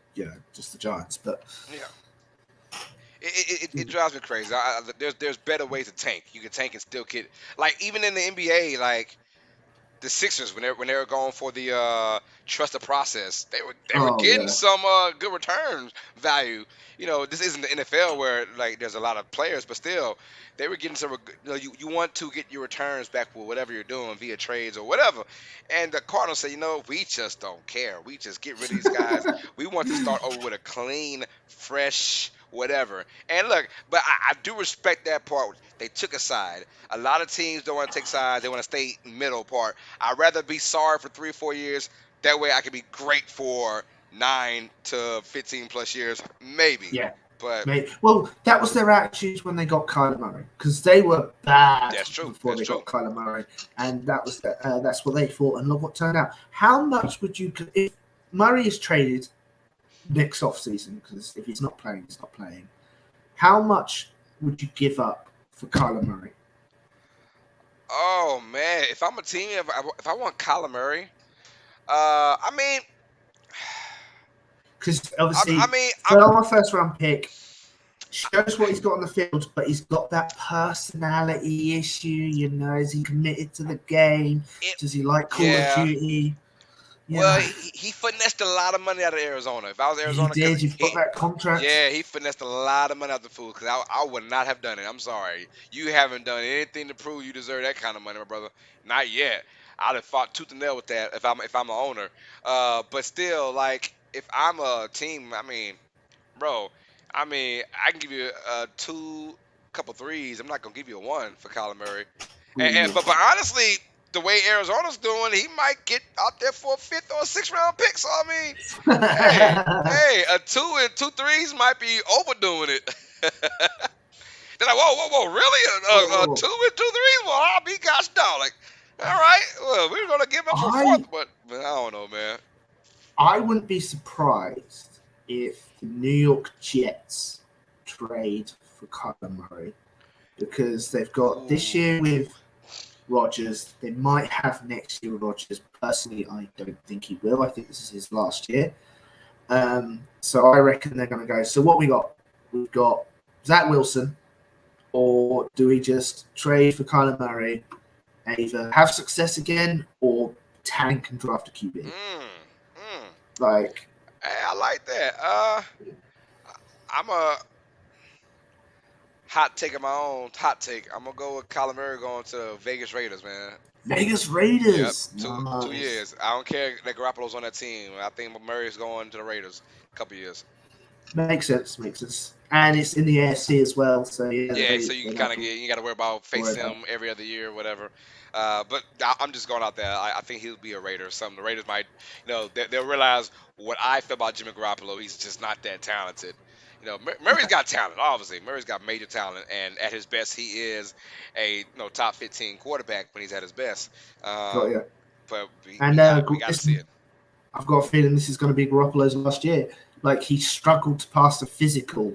just the Giants. But yeah. It drives me crazy. There's better ways to tank. You can tank and still get like even in the NBA, like the Sixers when they were going for the trust the process, they were oh getting yeah, some good returns value. This isn't the NFL where like there's a lot of players, but still they were getting some. You want to get your returns back with whatever you're doing via trades or whatever. And the Cardinals say, we just don't care. We just get rid of these guys. We want to start over with a clean, fresh whatever. And look, but I do respect that part. They took a side. A lot of teams don't want to take sides. They want to stay middle part. I'd rather be sorry for 3 or 4 years. That way I can be great for 9 to 15 plus years, maybe. yeah. But Mate, well, that was their attitude when they got Kyler Murray because they were bad that's true. before That's they true. got Kyler Murray, and that's what they thought. And look what turned out. How much would you if Murray is traded next off season? Because if he's not playing, he's not playing. How much would you give up for Kyler Murray? Oh man, if I'm a team, if I want Kyler Murray, I mean, Because obviously, I mean, for a first round pick, shows what he's got on the field, but he's got that personality issue. Is he committed to the game? Does he like Call of yeah. Duty? Well, he finessed a lot of money out of Arizona. If I was He Arizona, because did. You've got that contract. yeah, he finessed a lot of money out the fool. Because I would not have done it. I'm sorry, you haven't done anything to prove you deserve that kind of money, my brother. Not yet. I'd have fought tooth and nail with that if I'm an owner. But still, like if I'm a team, I mean, bro, I can give you two, couple threes. I'm not gonna give you a one for Kyler Murray. Ooh. But honestly, the way Arizona's doing, he might get out there for a 5th or a 6th round pick. So I mean, hey, a 2 and 2 threes might be overdoing it. They're like, whoa, really? A 2 and 2 threes? Well, I'll be gosh dog. Like, all right, well, we're gonna give up for a 4th, but I don't know, man. I wouldn't be surprised if the New York Jets trade for Kyler Murray because they've got this year with Rodgers. They might have next year with Rodgers. Personally, I don't think he will. I think this is his last year. So I reckon they're going to go. So what we got? We've got Zach Wilson, or do we just trade for Kyler Murray and either have success again or tank and draft a QB? Like, Hey, I like that. I'm a hot take of my own. Hot take. I'm gonna go with Kyler Murray going to Vegas Raiders, man. Vegas Yep, Raiders. two Nice. years. I don't care that Garoppolo's on that team. I think Murray's going to the Raiders. A couple years. Makes sense. Makes sense. And it's in the AFC as well. So yeah, Yeah, so you they're can not kind of get you got to worry about worried facing about. him every other year or whatever. But I'm just going out there. I think he'll be a Raider. Some the Raiders might, they'll realize what I feel about Jimmy Garoppolo. He's just not that talented. Murray's got talent. Obviously, Murray's got major talent, and at his best, he is a top 15 quarterback when he's at his best. Got Um, you. but we, And we got we got to see it. I've got a feeling this is going to be Garoppolo's last year. Like he struggled to pass the physical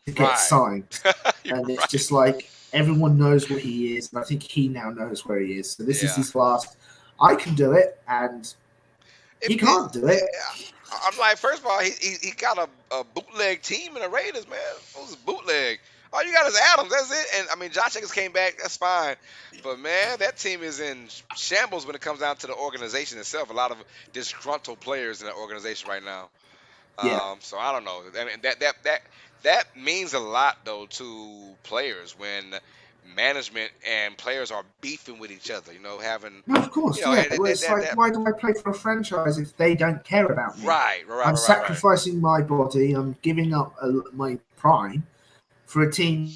to get Right. signed, You're and it's right. just like everyone knows what he is, and I think he now knows where he is. So this is Yeah. his last. I can do it, and he can't do it. I'm like, first of all, he got a bootleg team in the Raiders, man. It was bootleg. All you got is Adams. That's it. And I mean, Josh Jacobs came back. That's fine. But man, that team is in shambles when it comes down to the organization itself. A lot of disgruntled players in that organization right now. Yeah, So I don't know. I mean, that means a lot though to players when management and players are beefing with each other. Having no, of course, yeah. Well, it's like, that why do I play for a franchise if they don't care about me? right. I'm sacrificing my body. I'm giving up my prime for a team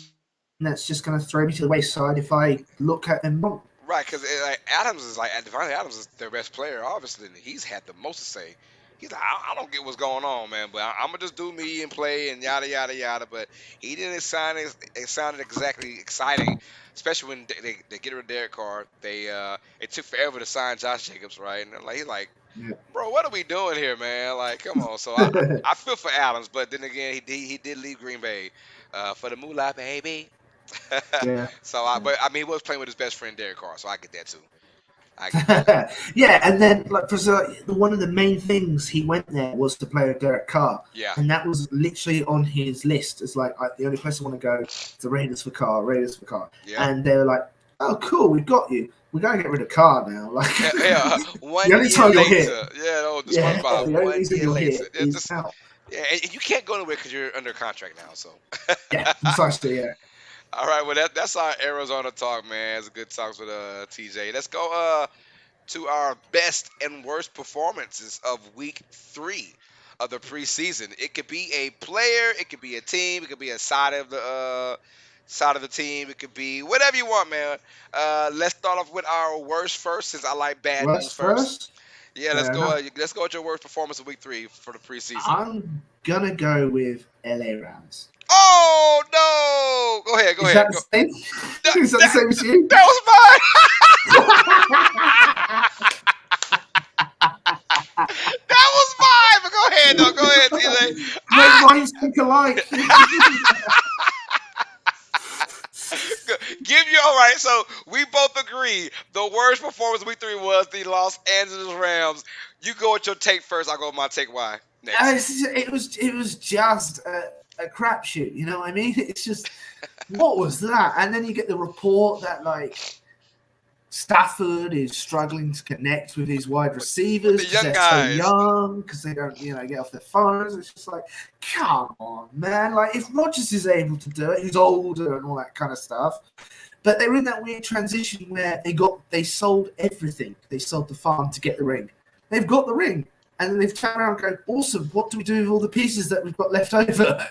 that's just going to throw me to the wayside if I look at them wrong. Right, because like Adams is like Devontae Adams is their best player, obviously, and he's had the most to say. He's like, I don't get what's going on, man, but I'm gonna just do me and play and yada yada yada. But he didn't sound it sounded exactly exciting, especially when they get rid of Derek Carr. It took forever to sign Josh Jacobs, right? And he's like, Yeah. bro, what are we doing here, man? Like, come on. So I feel for Adams, but then again, he did leave Green Bay for the moolah, baby. Yeah. But I mean, he was playing with his best friend Derek Carr, so I get that too. I get that. Yeah, and then like one of the main things he went there was to play with Derek Carr, Yeah. and that was literally on his list. It's like the only place I want to go is the Raiders for Carr, Yeah. and they were like, "Oh, cool, we've got you. We gotta get rid of Carr now." Like, Yeah. One the only year time you're later. here, Yeah. Oh, the yeah, SpongeBob. the only 1 reason year you're later. here It's is just, out. yeah, and you can't go anywhere because you're under contract now. So. Yeah, precisely. Yeah. All right. Well, that's our Arizona talk, man. It's a good talks with TJ. Let's go to our best and worst performances of week 3 of the preseason. It could be a player, it could be a team, it could be a side of the team, it could be whatever you want, man. Let's start off with our worst first, since I like bad news Worst first. first. Yeah, Fair enough. let's go with your worst performance of week 3 for the preseason. I'm gonna go with LA Rams. Oh no! Go ahead. Is that the same? Is that the same as you? That was mine. That was mine. But go ahead, though. Go ahead, TJ. Great minds think alike. Give you all right. So we both agree the worst performance of week 3 was the Los Angeles Rams. You go with your take first. I'll go with my take. Why? Next. It was just a crapshoot. You know what I mean? It's just what was that? And then you get the report that like Stafford is struggling to connect with his wide receivers the young because they're guys. so young, because they don't get off their phones. It's just like, come on, man! Like if Rodgers is able to do it, he's older and all that kind of stuff. But they were in that weird transition where they sold everything. They sold the farm to get the ring. They've got the ring. And then they've turned around and go, awesome, what do we do with all the pieces that we've got left over?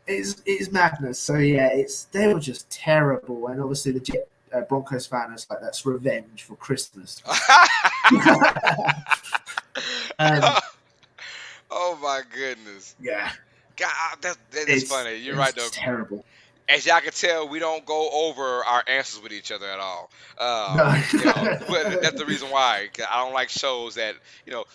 It's madness. So yeah, they were just terrible. And obviously the Broncos fan is like, that's revenge for Christmas. Oh my goodness. Yeah. God, that is funny. You're right though. It's terrible. As y'all can tell, we don't go over our answers with each other at all. No. But that's the reason why. 'Cause I don't like shows that,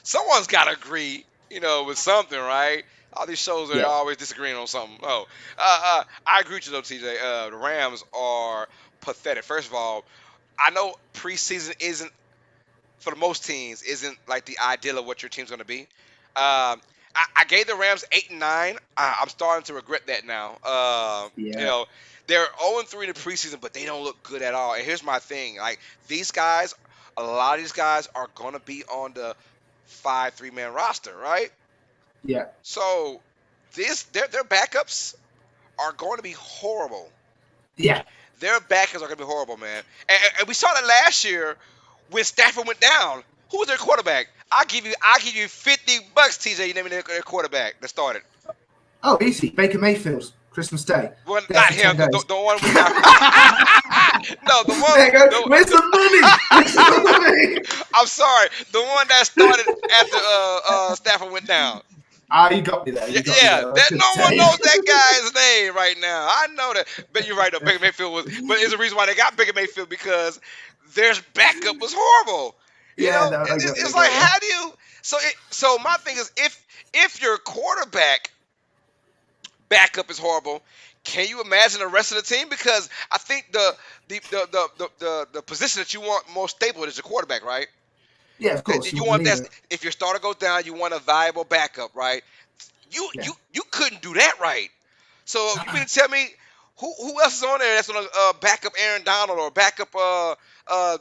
someone's got to agree, with something, right? All these shows are always disagreeing on something. Oh, I agree with you though, TJ. The Rams are pathetic. First of all, I know preseason isn't, for the most teams, isn't like the ideal of what your team's going to be. I gave the Rams 8 and 9. I'm starting to regret that now. You Yeah, know, they're 0-3 in the preseason, but they don't look good at all. And here's my thing: like these guys, a lot of these guys are gonna be on the 5 3-man roster, right? yeah, So their backups are going to be horrible. yeah. Their backups are going to be horrible, man. And we saw that last year when Stafford went down. Who was their quarterback? I give you $50, TJ. You name me their quarterback that started. Oh, easy. Baker Mayfield, Christmas Day. Well, There not for him. 10 The, days. the, the one we got. No, the one. There you go. The, Where's the money? Where's the money? I'm sorry. The one that started after Stafford went down. Ah, you got me there. Yeah, You got me yeah. there. I was That going to no one say. knows that guy's name right now. I know that. But you're right. Though Baker Mayfield was. But it's the reason why they got Baker Mayfield because their backup was horrible. You Yeah, know, no, I got it's you. like how do you? So my thing is if your quarterback backup is horrible, can you imagine the rest of the team? Because I think the position that you want most stable is your quarterback, right? Yeah, of course. You You want the want that leader. if your starter goes down, you want a valuable backup, right? You Yeah. you you couldn't do that right. So you mean to tell me who else is on there that's gonna back up Aaron Donald or back up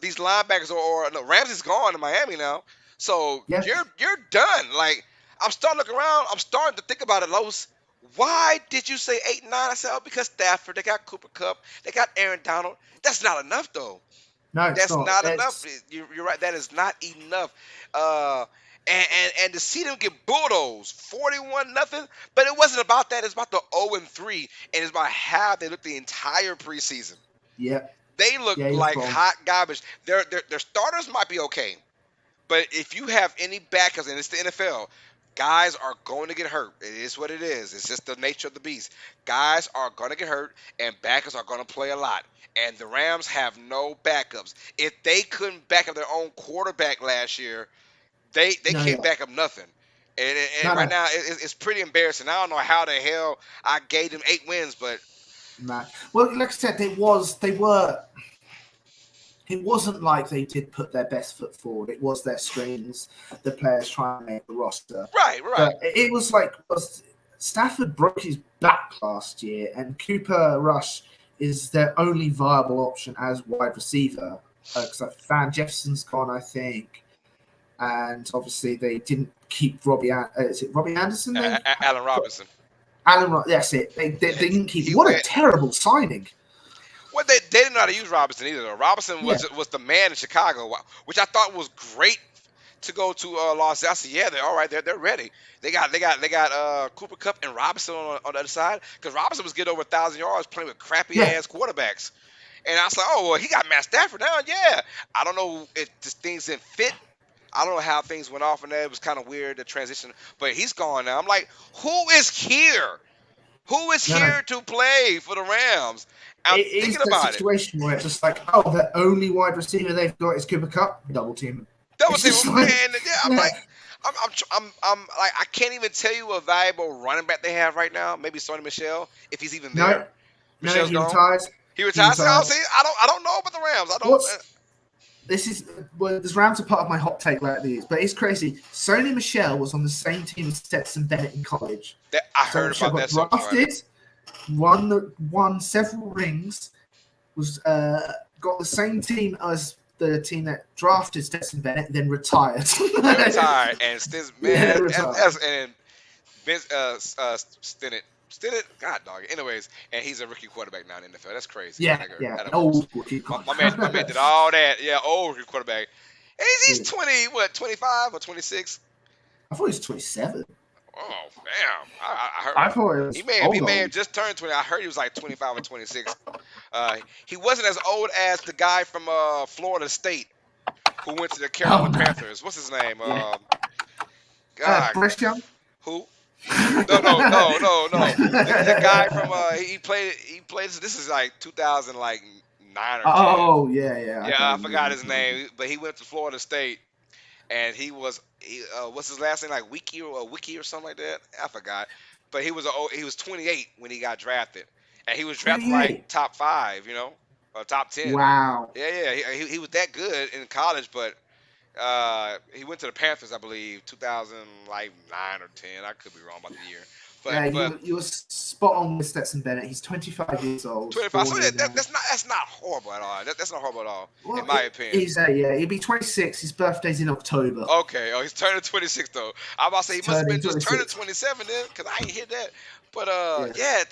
these linebackers or no, Ramsey's gone to Miami now. So Yeah. you're done. Like I'm starting to look around. I'm starting to think about it, Los. Why did you say 8 and 9? I said, oh, because Stafford, they got Cooper Cup, they got Aaron Donald. That's not enough though. No, it's That's not. not enough. It's You're right. That is not enough. Uh, and to see them get bulldozed, 41-0. But it wasn't about that. It's about the 0-3, and it's about how they looked the entire preseason. yeah. They look Yeah, you're like wrong. hot garbage. Their starters might be okay, but if you have any backups, and it's the NFL, guys are going to get hurt. It is what it is. It's just the nature of the beast. Guys are going to get hurt, and backups are going to play a lot. And the Rams have no backups. If they couldn't back up their own quarterback last year, they No, can't yeah. back up nothing. And No, right no. now, it's pretty embarrassing. I don't know how the hell I gave them 8 wins, but No. Well, like I said, it wasn't like they did put their best foot forward. It was their strings, the players trying to make the roster. right. But it was like Stafford broke his back last year, and Cooper Rush is their only viable option as wide receiver. Because Van Jefferson's gone, I think, and obviously they didn't keep Robbie. Is it Robbie Anderson? Allen Robinson. That's it. They didn't keep. He What a went. terrible signing! Well, they didn't know how to use Robinson either. Though. Robinson Yeah, was the man in Chicago, which I thought was great to go to Los Angeles. I said, yeah, they're all right. They're ready. They got Cooper Cup and Robinson on the other side because Robinson was getting over 1,000 yards playing with crappy yeah, ass quarterbacks. And I was like, oh well, he got Matt Stafford now. Yeah, I don't know if just things didn't fit. I don't know how things went off in there. It was kind of weird the transition, but he's gone now. I'm like, who is here? Who is no, no. here to play for the Rams? I'm It is thinking the about it. situation where it's just like, oh, the only wide receiver they've got is Cooper Cup, double team. That was It's it, just like, man. Yeah, I'm yeah. like, I'm like, I can't even tell you a valuable running back they have right now. Maybe Sonny Michelle, if he's even No, there. no, Michelle's he gone. retires. He He retired. retires. See, I don't know about the Rams. I don't. What's this Rams are part of my hot take like these, but it's crazy. Sony Michelle was on the same team as Stetson Bennett in college. I Sony heard Michelle about got that somewhere. drafted, won several rings, was got the same team as the team that drafted Stetson Bennett, then retired. They retired, and Stinz, Yeah, man, retired. and Vince Stinnett, God dog. Anyways, and he's a rookie quarterback now in the NFL. That's crazy. Yeah, Nigga, yeah. that Old works. rookie My man did all that. Yeah, old rookie quarterback. And he's Yeah. 25 or 26. I thought he was 27. Oh damn! I heard I thought it was he may have old. just turned 20. I heard he was like 25 or 26. He wasn't as old as the guy from Florida State who went to the Carolina Oh, no. Panthers. What's his name? Yeah. God, Bryce Young? who? No. The guy from he played. This is like 2009 or 10. Oh, yeah. Yeah, I know forgot who his you're name, but he went to Florida State, and what's his last name, like Wiki or something like that? I forgot. But he was 28 when he got drafted, and he was drafted like 28. top 5, or top 10. Wow. Yeah. He was that good in college, but He went to the Panthers, I believe, 2009 or 10. I could be wrong about the year, Yeah, but you were spot on with Stetson Bennett. He's 25 years old, 25. So born in. that's not horrible at all. That's not horrible at all, in Well, my opinion. he's yeah, he'll be 26. His birthday's in October. Okay. Oh, he's turning 26 though. I'm about to say He's he must have turning been just turning 26. 27 then, because I ain't hit that. But Yeah.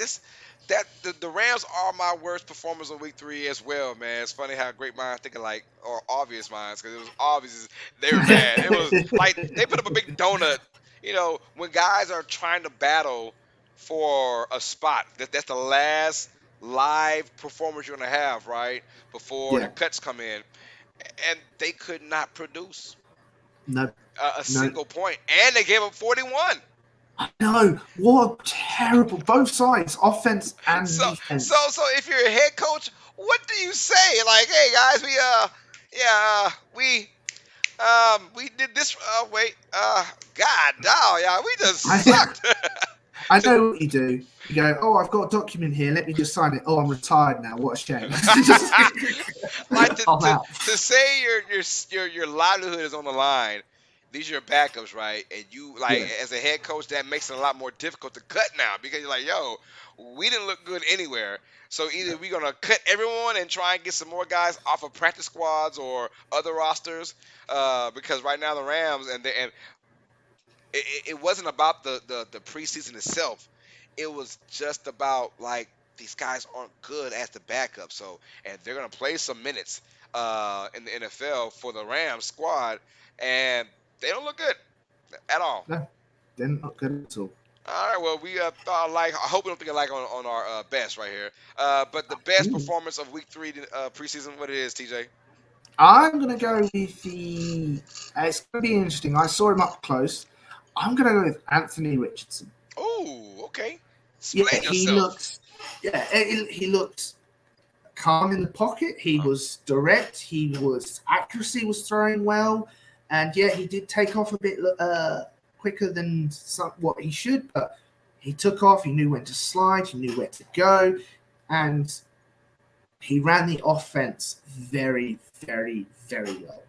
yeah, the Rams are my worst performers on week 3 as well, man. It's funny how great minds think alike, or obvious minds, because it was obvious they were bad. It was like they put up a big donut. When guys are trying to battle for a spot, that's the last live performance you're gonna have, right? Before the Yeah. cuts come in, and they could not produce No. a No. single point, and they gave up 41. No. What a terrible. Both sides, offense and So defense. if you're a head coach, what do you say? Like, hey guys, we did this. Wait, God, no, yeah, we just sucked. I know what you do. You go, oh, I've got a document here. Let me just sign it. Oh, I'm retired now. What a shame. Like I'm out. to say your livelihood is on the line. These are your backups, right? And you Yeah. as a head coach, that makes it a lot more difficult to cut now because you're like, yo, we didn't look good anywhere. So either we're gonna cut everyone and try and get some more guys off of practice squads or other rosters, because right now the Rams and it wasn't about the preseason itself. It was just about like these guys aren't good as the backup. So and they're gonna play some minutes in the NFL for the Rams squad, and they don't look good at all. No, they're not good at all. All right, well, we thought I hope we don't think alike on our best right here. But the best Ooh. performance of Week 3 preseason, what it is, TJ? I'm going to go with the. It's going to be interesting. I saw him up close. I'm going to go with Anthony Richardson. Oh, okay. Yeah, Explain he yourself. looked. Yeah, he looked calm in the pocket. He was direct. Accuracy was throwing well, and yeah, he did take off a bit quicker than what he should, but he took off. He knew when to slide. He knew where to go, and he ran the offense very, very, very well.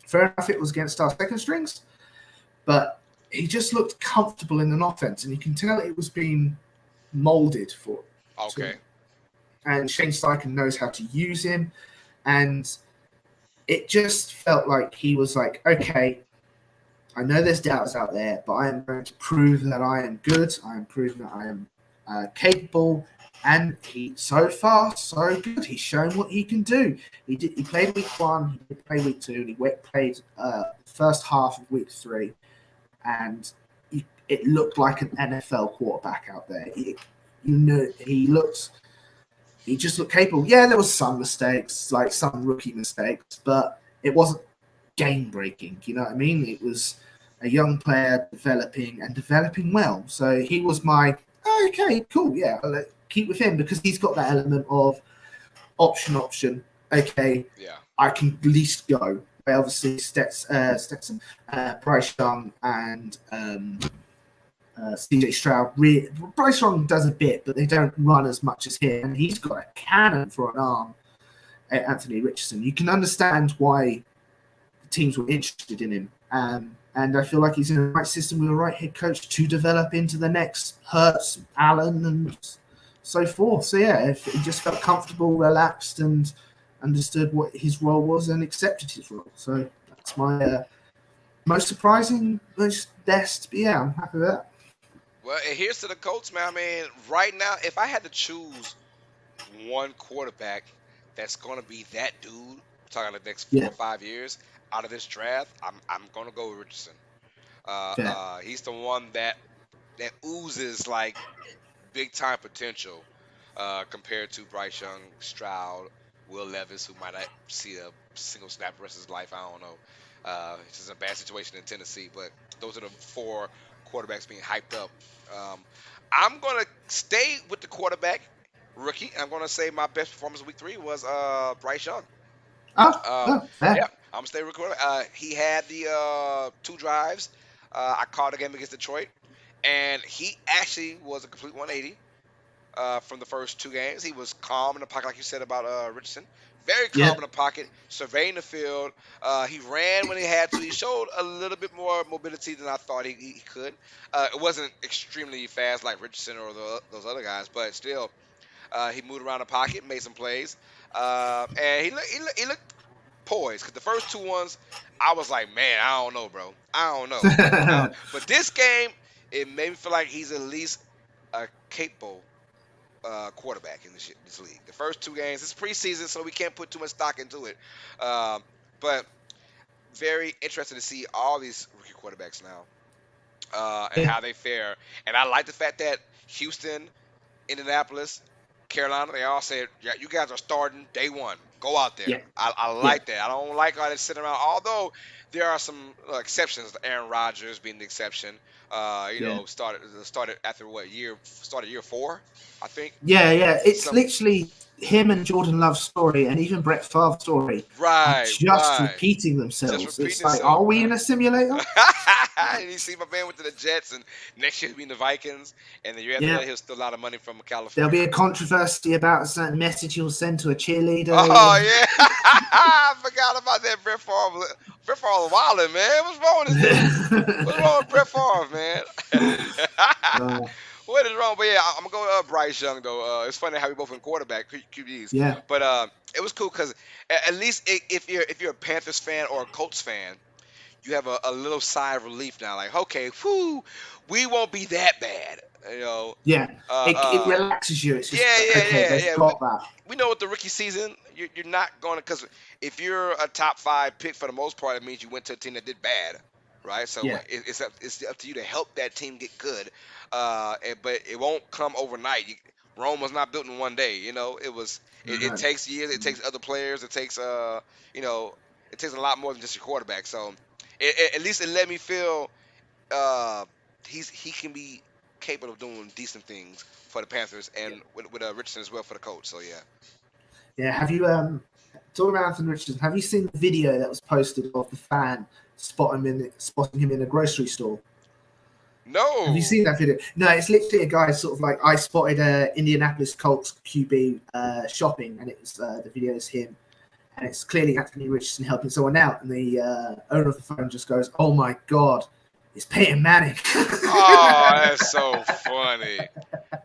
Fair enough, it was against our second strings, but he just looked comfortable in an offense, and you can tell it was being molded for. Okay. And Shane Steichen knows how to use him, and it just felt like he was like, okay, I know there's doubts out there, but I am going to prove that I am good. I am proving that I am capable. And he, so far, so good. He's shown what he can do. He played week 1, he did play week 2, and he played first half of week 3, and it looked like an NFL quarterback out there. He just looked capable. Yeah, there was some mistakes, like some rookie mistakes, but it wasn't game breaking. You know what I mean? It was a young player developing well. So he was my okay, cool. Yeah, I'll keep with him because he's got that element of option. Okay, Yeah. I can at least go. Obviously, Stetson, Bryce Young, and CJ Stroud. Bryce Young does a bit, but they don't run as much as him. And he's got a cannon for an arm, Anthony Richardson. You can understand why the teams were interested in him. And I feel like he's in the right system with the right head coach to develop into the next Hurts, Allen, and so forth. So, yeah, if he just felt comfortable, relaxed, and understood what his role was and accepted his role. So that's my most surprising, most best. But, yeah, I'm happy with that. Well, and here's to the Colts, man. I mean, right now, if I had to choose one quarterback that's going to be that dude, talking the next 4 or 5 years out of this draft, I'm going to go with Richardson. He's the one that oozes like big time potential compared to Bryce Young, Stroud, Will Levis, who might not see a single snap the rest of his life. I don't know. It's just a bad situation in Tennessee, but those are the 4 quarterbacks being hyped up. I'm going to stay with the quarterback rookie. I'm going to say my best performance of week 3 was Bryce Young. Yeah, I'm going to stay with quarterback. He had the 2 drives. I called a game against Detroit, and he actually was a complete 180 from the first 2 games. He was calm in the pocket, like you said about Richardson. Very Yeah. calm in the pocket, surveying the field. He ran when he had to. He showed a little bit more mobility than I thought he could. It wasn't extremely fast like Richardson or those other guys, but still, he moved around the pocket, made some plays, and he looked poised. Because the first two ones, I was like, man, I don't know, bro. I don't know. But this game, it made me feel like he's at least a capable quarterback in this league. The first two games, it's preseason, so we can't put too much stock into it. Um, but very interested to see all these rookie quarterbacks now and Yeah. how they fare. And I like the fact that Houston, Indianapolis, Carolina, they all said, yeah, you guys are starting day one. Go out there. Yeah. I Yeah. like that. I don't like all that sitting around. Although there are some exceptions, Aaron Rodgers being the exception. Yeah. Started after what year? Started year 4, I think. Yeah. It's Some literally him and Jordan Love's story, and even Brett Favre's story are just right. repeating Just themselves. repeating It's like, itself, are we man. in a simulator? And you see my man went to the Jets, and next year he'll be in the Vikings, and the year after Yeah. that he'll steal a lot of money from There'll California. be a controversy about a certain message he'll send to a cheerleader. Oh yeah, I forgot about that Brett Favre. Brett Favre wilding, man. What's wrong with this dude? What's wrong with Brett Favre, man? Uh, What is wrong? But yeah, I'm gonna go Bryce Young though. It's funny how we both in quarterback QBs, yeah. but it was cool because at least if you're a Panthers fan or a Colts fan, you have a little sigh of relief now. Like, okay, whew, we won't be that bad, you know. Yeah. Uh, It uh, relaxes you. It's just, okay, yeah, they've yeah. got that. We know with the rookie season, you're not going to, because if you're a top 5 pick for the most part, it means you went to a team that did bad, right? So Yeah. it's up to you to help that team get good, but it won't come overnight. Rome was not built in one day, you know. It No. takes years. It takes other players. It takes you know, it takes a lot more than just your quarterback. So at least it let me feel uh, he can be capable of doing decent things for the Panthers Yeah. and with Richardson as well for the Colts. So yeah. Yeah. Have you talking about Anthony Richardson? Have you seen the video that was posted of the fan spotting him in a grocery store? Have you No. seen that video? No, it's literally a guy sort of like, I spotted Indianapolis Colts QB shopping, and it was the video is him, and it's clearly Anthony Richardson helping someone out, and the owner of the phone just goes, "Oh my god, it's Peyton Manning." Oh, that's so funny.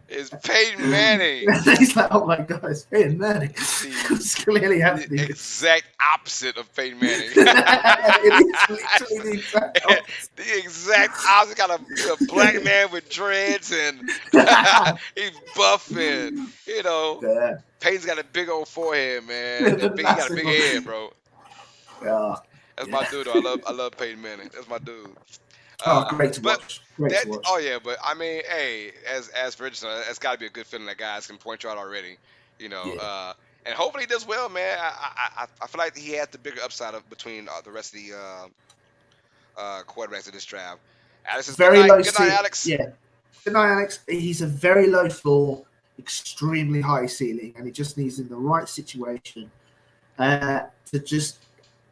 It's Peyton Manning. He's like, "Oh my god, it's Peyton Manning." The, It's clearly Anthony the Richardson. exact opposite of Peyton Manning. It is literally the exact opposite. The exact opposite. Got a black man with dreads and he's buffing. You know, Yeah. Peyton's got a big old forehead, man. He got a big head, bro. Yeah. That's my dude. Though. I love Peyton Manning. That's my dude. Oh, great to But watch. Great that to watch. oh yeah, but I mean, hey, as for Richardson, that's got to be a good feeling that guys can point you out already, you know. Yeah. And hopefully he does well, man. I feel like he has the bigger upside of between the rest of the quarterbacks of this draft. Alex says, Very low good night, ceiling. Alex. Yeah. Good night, Alex. He's a very low floor, extremely high ceiling, and he just needs in the right situation to just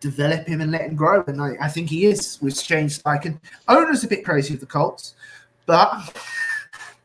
develop him and let him grow. And I think he is with Shane Steichen. Owner's a bit crazy with the Colts, but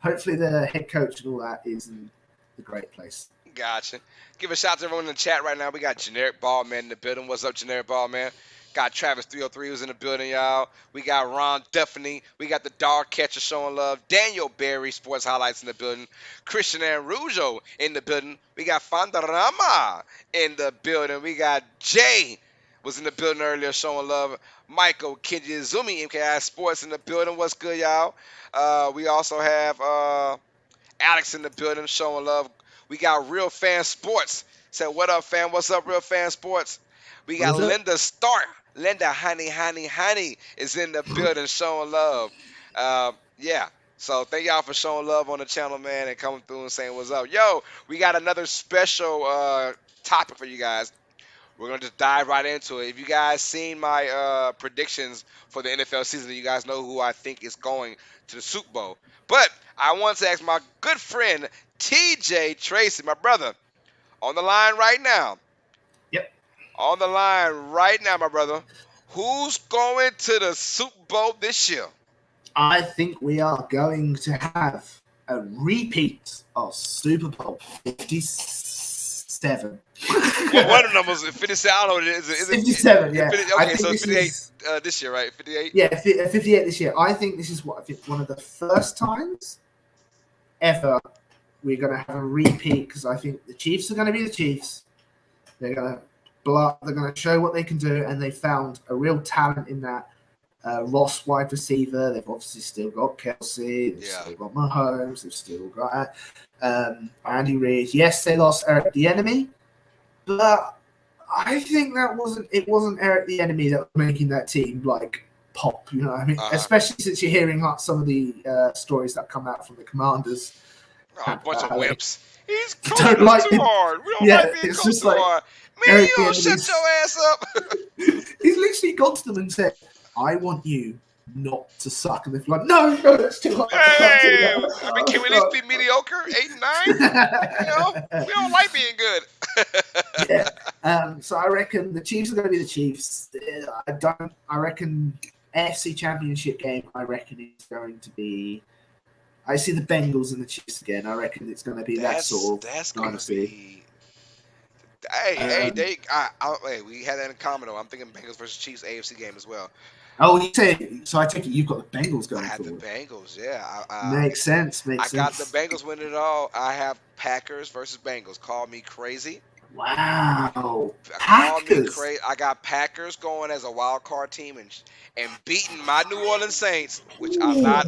hopefully the head coach and all that is in a great place. Gotcha. Give a shout out to everyone in the chat right now. We got Generic Ballman in the building. What's up, Generic Ballman? Got Travis 303 who's in the building, y'all. We got Ron Duffney. We got the Dog Catcher showing love. Daniel Berry, Sports Highlights in the building. Christian Arujo in the building. We got Fandarama in the building. We got Jay was in the building earlier showing love. Michael Kinjizumi, MKI Sports in the building. What's good, y'all? We also have Alex in the building showing love. We got Real Fan Sports. Said, what up, fam? What's up, Real Fan Sports? We got Linda Stark. Linda Honey is in the building showing love. Yeah. So thank y'all for showing love on the channel, man, and coming through and saying what's up. Yo, we got another special topic for you guys. We're going to just dive right into it. If you guys seen my predictions for the NFL season, you guys know who I think is going to the Super Bowl. But I want to ask my good friend, TJ Tracy, my brother, on the line right now. Yep. On the line right now, my brother. Who's going to the Super Bowl this year? I think we are going to have a repeat of Super Bowl 56. 57. What are the numbers? 57. I don't know what it is. Is it 57, yeah. I Okay, think so it's this 58 is this year, right? 58. yeah, 58 this year. I think this is one of the first times ever we're going to have a repeat, because I think the Chiefs are going to be the Chiefs. They're going to show what they can do, and they found a real talent in that Ross wide receiver. They've obviously still got Kelsey. They've still got Mahomes. They've still got Andy Reid. Yes, they lost Eric the Enemy, but I think it wasn't Eric the Enemy that was making that team like pop. You know what I mean? Especially since you're hearing like some of the stories that come out from the Commanders. A bunch of wimps. He's don't coaching us too hard. We don't like being coached too hard. Man, you don't shut your ass up. He's literally gone to them and said, "I want you not to suck," and they're like, "No, that's too hard." Hey, I mean, can we at least be mediocre? 8 and 9? You know, we don't like being good. Yeah. So I reckon the Chiefs are going to be the Chiefs. I reckon AFC Championship game. I reckon it's going to be. I see the Bengals and the Chiefs again. I reckon it's going to be that sort of. That's going to be. Hey, we had that in common though. I'm thinking Bengals versus Chiefs AFC game as well. Oh, you say so? I take it you've got the Bengals going. I had forward. The Bengals, yeah. Makes sense. I got the Bengals winning it all. I have Packers versus Bengals. Call me crazy. Wow. Call me crazy. I got Packers going as a wild card team and beating my New Orleans Saints, which I'm not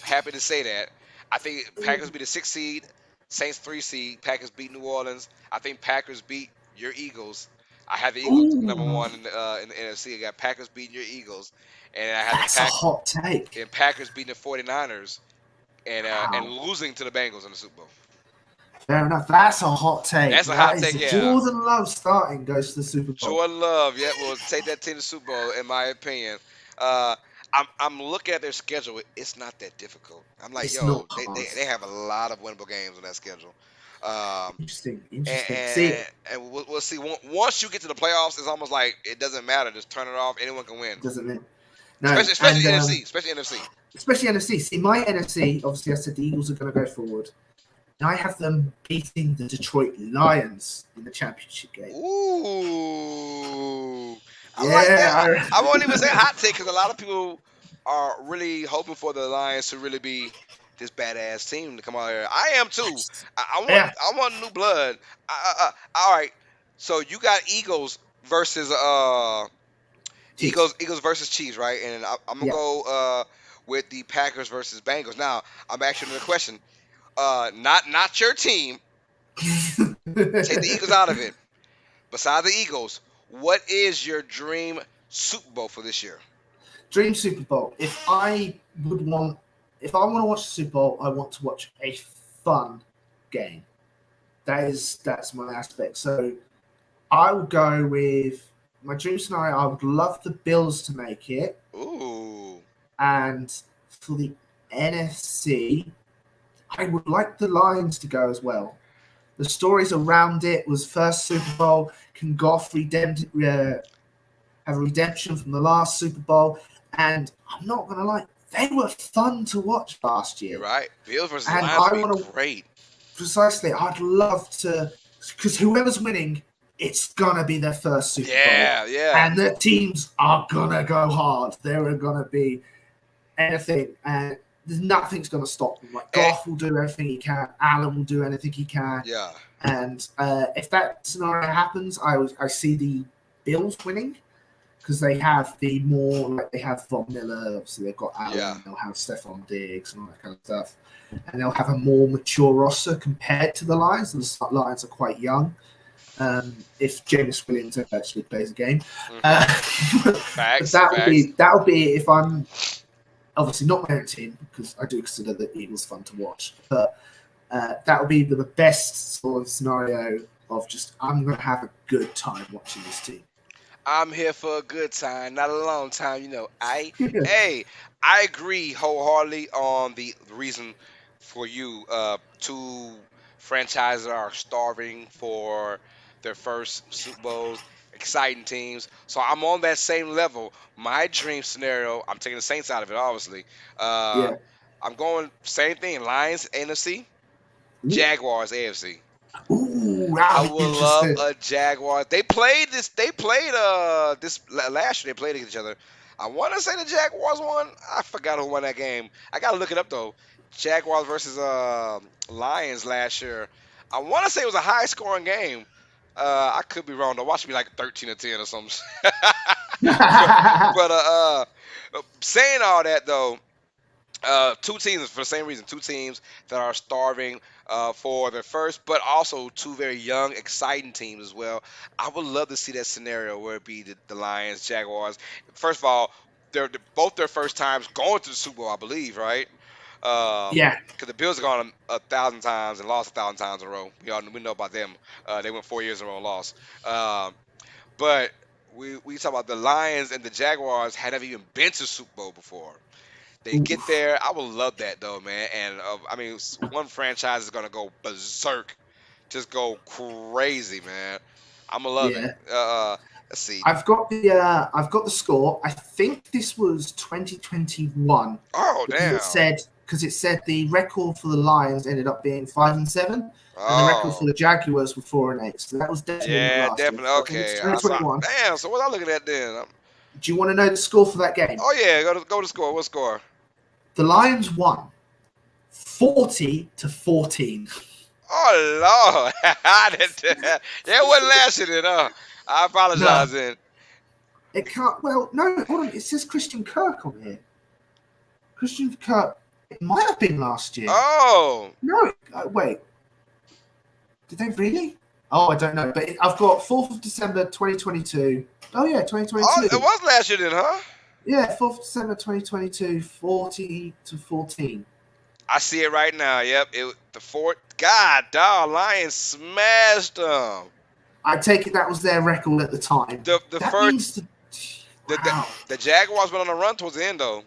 happy to say that. I think Packers be the 6th seed, Saints 3 seed. Packers beat New Orleans. I think Packers beat your Eagles. I have the Eagles number 1 in the NFC. I got Packers beating your Eagles, and I have That's a hot take. And Packers beating the 49ers, and losing to the Bengals in the Super Bowl. Fair enough. That's a hot take. That's a hot take, yeah. Jordan Love starting goes to the Super Bowl. Jordan Love, yeah, will take that team to the Super Bowl, in my opinion. I'm looking at their schedule. It's not that difficult. I'm like, they have a lot of winnable games on that schedule. Interesting. And we'll see. Once you get to the playoffs, it's almost like it doesn't matter. Just turn it off. Anyone can win. Doesn't it? No, especially NFC. Especially NFC. See, my NFC, obviously, I said the Eagles are going to go forward. And I have them beating the Detroit Lions in the championship game. Ooh. I like that. I won't even say hot take, because a lot of people are really hoping for the Lions to really be this badass team to come out here. I am too. I want new blood. All right. So you got Eagles versus Eagles versus Chiefs, right? And I'm gonna go with the Packers versus Bengals. Now I'm asking you the question. Not your team. Take the Eagles out of it. Besides the Eagles, what is your dream Super Bowl for this year? Dream Super Bowl. If I want to watch the Super Bowl, I want to watch a fun game. That's my aspect. So I would go with my dream scenario. I would love the Bills to make it. Ooh. And for the NFC, I would like the Lions to go as well. The stories around it was first Super Bowl. Can Goff have a redemption from the last Super Bowl? And I'm not going to lie, they were fun to watch last year. You're right. Bills versus Lions would be great. Precisely. I'd love to, because whoever's winning, it's going to be their first Super Bowl. Yeah. And the teams are going to go hard. There are going to be anything. And nothing's going to stop them. Like Goff will do everything he can. Allen will do anything he can. Yeah. And if that scenario happens, I see the Bills winning, because they have they have Von Miller. Obviously, they've got Allen. Yeah. They'll have Stephon Diggs and all that kind of stuff. And they'll have a more mature roster compared to the Lions. The Lions are quite young. If Jameis Williams actually plays a game. Facts. That'll be if I'm obviously not my own team, because I do consider the Eagles fun to watch. But that would be the best sort of scenario of just I'm going to have a good time watching this team. I'm here for a good time, not a long time. You know, I agree wholeheartedly on the reason for you. Two franchises are starving for their first Super Bowls, exciting teams. So I'm on that same level. My dream scenario, I'm taking the Saints out of it, obviously. I'm going same thing. Lions, NFC, Jaguars, AFC. Ooh. Ooh, I that'll be would love interesting. a Jaguars. They played this last year. They played against each other. I want to say the Jaguars won. I forgot who won that game. I gotta look it up though. Jaguars versus Lions last year. I want to say it was a high scoring game. I could be wrong though. Watch me like 13-10 or something. but saying all that though, two teams for the same reason. Two teams that are starving for their first, but also two very young, exciting teams as well. I would love to see that scenario where it be the Lions, Jaguars. First of all, they're both their first times going to the Super Bowl, I believe, right? Yeah, Because the Bills have gone 1,000 times and lost 1,000 times in a row. We know about them. They went 4 years in a row and lost. But we talk about the Lions and the Jaguars had never even been to Super Bowl before. They get oof, there. I would love that though, man. And I mean, one franchise is gonna go berserk, just go crazy, man. I'm gonna love it. yeah. Let's see. I've got the score. I think this was 2021 Oh because it damn. said the record for the Lions ended up being 5-7, and the record for Oh the Jaguars were 4-8. So that was definitely not yeah, last year. definitely. So I think it's Okay. I saw. 2021. Damn. So what was I looking at then? Do you want to know the score for that game? Oh yeah. Go to score. What score? The Lions won 40-14. Oh Lord. That wasn't last year then. I No, apologize then. it can't. Well, no, hold on. It says Christian Kirk on here. Christian Kirk. It might have been last year. Oh. No, wait. Did they really? Oh, I don't know. But I've got 4th of December 2022. Oh, yeah, Oh, 2022. it was last year then, huh? Yeah, 4th of December 2022, 40-14. I see it right now. Yep, the fourth. God, dog, Lions smashed them. I take it that was their record at the time. The That first, means the, wow. the Jaguars went on a run towards the end though.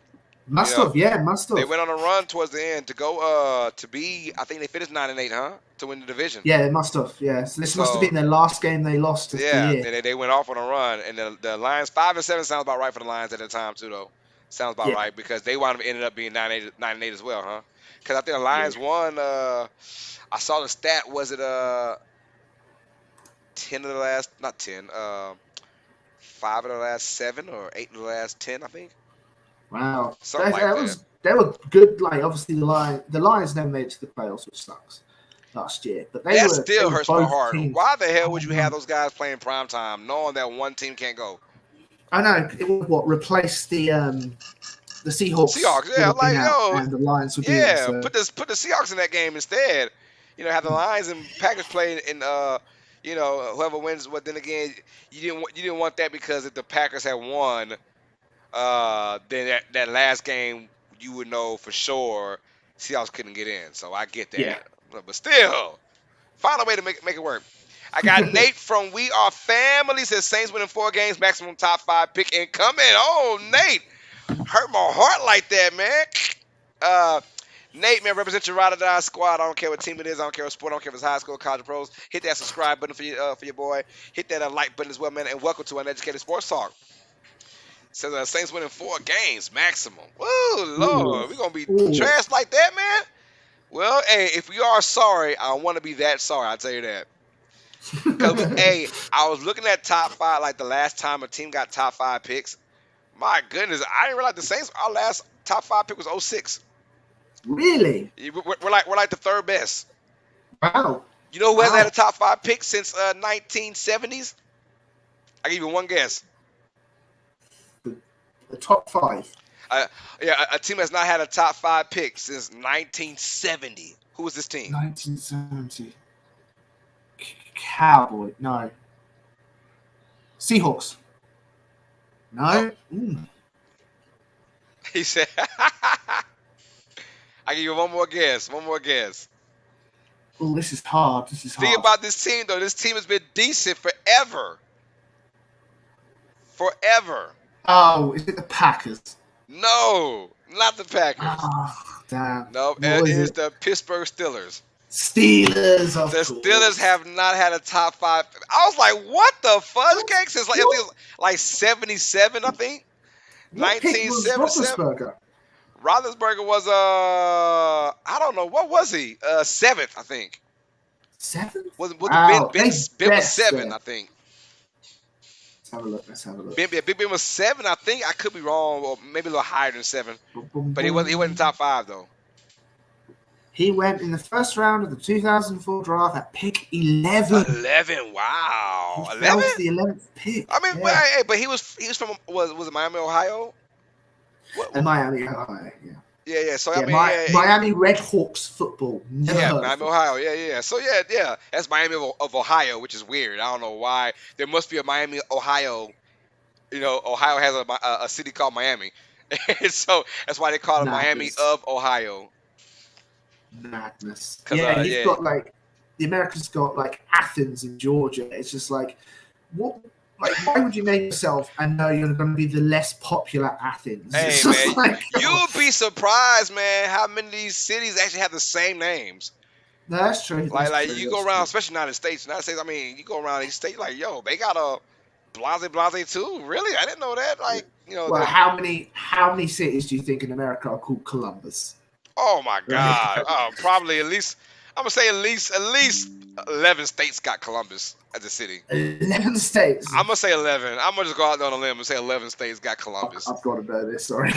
Must You know, have, yeah, must they have. went on a run towards the end to go to be. I think they finished 9-8, huh? To win the division. Yeah, it must have, yeah. So this must have So been their last game they lost of the yeah, year. they went off on a run, and the Lions 5-7 sounds about right for the Lions at the time too, though. Sounds about Yeah, right because they wound up ended up being 9-8 as well, huh? Because I think the yeah. Lions won. I saw the stat. Was it 10 of the last, not 10, 5 of the last 7 or 8 of the last 10, I think. Wow. Something like that. They were good. Like, obviously, the Lions never made it to the playoffs, which sucks, last year. But That they still were hurts my both heart. teams. Why the hell Oh, would you have no. those guys playing prime time knowing that one team can't go? I know. It would replace the Seahawks Seahawks, would yeah, have been like, out, yo, and the Lions would be in. yeah, So put the Seahawks in that game instead. Have the Lions and Packers play in whoever wins. But then again, you didn't want that because if the Packers had won, then that last game you would know for sure Seahawks couldn't get in. So I get yeah. that, but still, find a way to make it work. I got Nate from We Are Family says Saints winning 4 games, maximum top 5 pick incoming. Oh, Nate, hurt my heart like that, man. Nate, man, represent your ride or die squad. I don't care what team it is. I don't care what sport. I don't care if it's high school, college, or pros. Hit that subscribe button for your boy. Hit that like button as well, man. And welcome to UNeducated Sports Talk. Says Saints winning 4 games maximum. Woo, Lord, Ooh. we gonna be Ooh. trash like that, man. Well, hey, if we are sorry, I want to be that sorry. I'll tell you that. Cause hey, I was looking at top 5 like the last time a team got top 5 picks. My goodness, I didn't realize the Saints. Our last top 5 pick was 06. Really? We're like the third best. Wow. You know who hasn't Wow. had a top 5 pick since 1970s? I give you one guess. The top 5. A team has not had a top 5 pick since 1970. Who was this team? 1970. Cowboy. No. Seahawks. No. Oh, he said. I give you one more guess. One more guess. Oh, this is hard. This is hard. Think about this team though. This team has been decent forever. Forever. Oh, is it the Packers? No, not the Packers. Oh, damn. No, What it was is it? the Pittsburgh Steelers. Steelers, of The course. Steelers have not had a top 5. I was like, what the fudge cake? Since like, I think it was like 77, I think. What pick was 1977. Roethlisberger? Roethlisberger was I don't know, what was he? 7th, I think. 7th? Was Wow, Ben was best 7, there. I think. Let's have a look. Big Ben was 7, I think. I could be wrong, or maybe a little higher than 7. Boom, boom, But he wasn't boom. top 5 though. He went in the first round of the 2004 draft at pick 11. 11. He Wow. 11? fell to the 11th pick. I mean, Yeah. but he was from was it Miami, Ohio? And Miami, Ohio, yeah. Yeah. So I Yeah, mean, Miami Red Hawks football. Never heard Miami, of it. Ohio. Yeah. So yeah. That's Miami of Ohio, which is weird. I don't know why. There must be a Miami, Ohio. Ohio has a city called Miami, so that's why they call it Miami Madness. of Ohio. Madness. 'Cause, Yeah, he's got the Americans got Athens in Georgia. It's just what? Why would you name yourself and know you're going to be the less popular Athens? Hey man, you'll be surprised, man, how many of these cities actually have the same names. No, that's true. You go around, especially United States. I mean, you go around these states yo, they got a Blase too. Really, I didn't know that. Well, how many cities do you think in America are called Columbus? Oh my God! Probably at least. I'm gonna say at least 11 states got Columbus as a city. 11 states. I'm gonna say 11. I'm gonna just go out there on a limb and say 11 states got Columbus. I've got to know this. Sorry.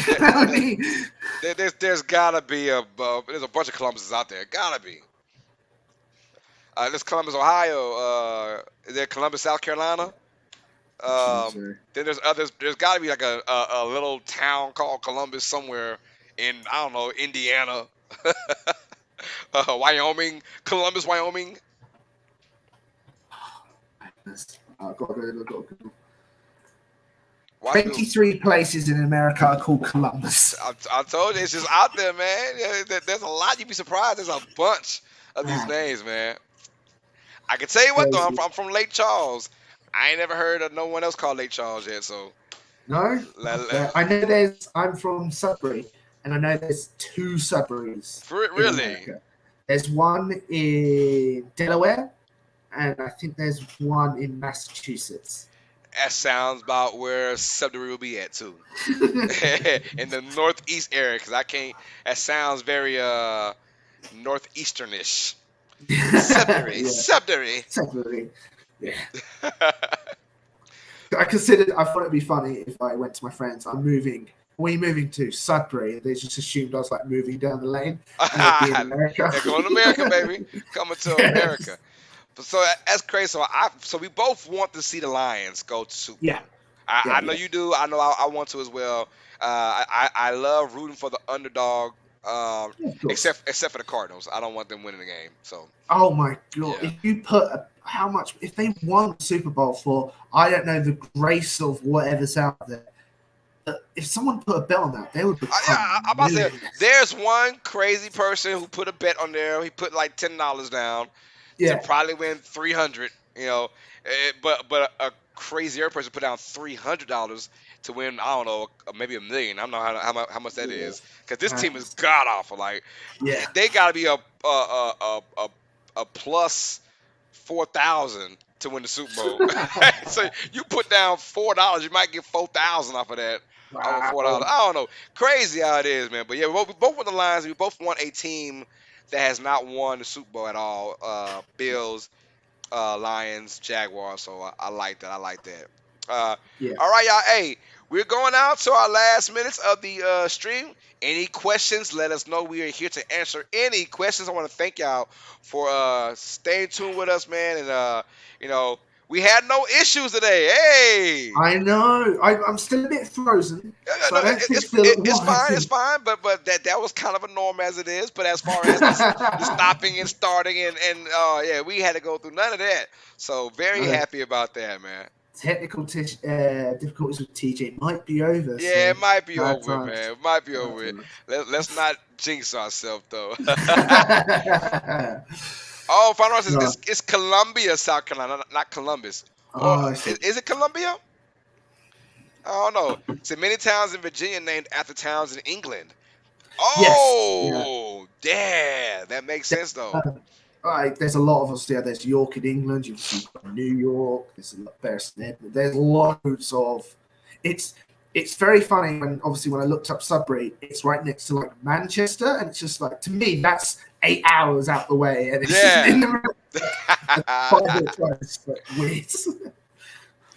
There's gotta be there's a bunch of Columbuses out there. Gotta be. There's Columbus, Ohio. Is there Columbus, South Carolina? Then there's others. There's got to be a little town called Columbus somewhere in, I don't know, Indiana, Wyoming, Columbus, Wyoming. I've got to go. 23 places in America are called Columbus. I told you, it's just out there, man. There's a lot. You'd be surprised. There's a bunch of these names, man. I can tell you what, though. I'm from Lake Charles. I ain't never heard of no one else called Lake Charles yet, so. No? I know I'm from Sudbury, and I know there's 2 Sudburys. Really? There's one in Delaware, and I think there's one in Massachusetts. That sounds about where Sudbury will be at, too. In the northeast area, because that sounds very northeasternish. Sudbury. Sudbury. Yeah. I thought it'd be funny if I went to my friends. I'm moving. Where are you moving to? Sudbury. They just assumed I was moving down the lane. And I'd be in America. They're going to America, baby. Coming to America. So that's crazy. So we both want to see the Lions go to Super Bowl. Yeah. I know you do. I know I want to as well. I love rooting for the underdog. Except for the Cardinals, I don't want them winning the game. So. Oh my God! Yeah. If you put if they won the Super Bowl for, I don't know, the grace of whatever's out there. If someone put a bet on that, they would become I'm about to say, there's one crazy person who put a bet on there. He put like $10 down to probably win $300. But a crazier person put down $300 to win, I don't know, maybe $1 million. I don't know how much that is, because this team is god awful. They got to be a plus 4,000 to win the Super Bowl. So you put down $4, you might get 4,000 off of that. Wow. $4. I don't know, crazy how it is, man. But yeah, we both won the Lions. We both want a team that has not won the Super Bowl at all. Bills, Lions, Jaguars. So I like that. All right, y'all. Hey, we're going out to our last minutes of the stream. Any questions, let us know. We are here to answer any questions. I want to thank y'all for staying tuned with us, man. And, we had no issues today. Hey! I know. I'm still a bit frozen. It's fine. But that was kind of a norm as it is. But as far as the stopping and starting and we had to go through none of that. So very happy about that, man. Technical difficulties with TJ might be over. Yeah, it might be over, man. It might be over. Let's not jinx ourselves, though. Oh, final answer is it's Columbia, South Carolina, not Columbus. Is it Columbia? I don't know. So many towns in Virginia named after towns in England. Oh, yeah. That makes sense, though. There's a lot of us there. There's York in England. You've got New York. There's loads of. it's very funny when I looked up Sudbury, it's right next to like Manchester, and it's just like, to me that's 8 hours out the way, and it's just Yeah. in the middle. It's like weird.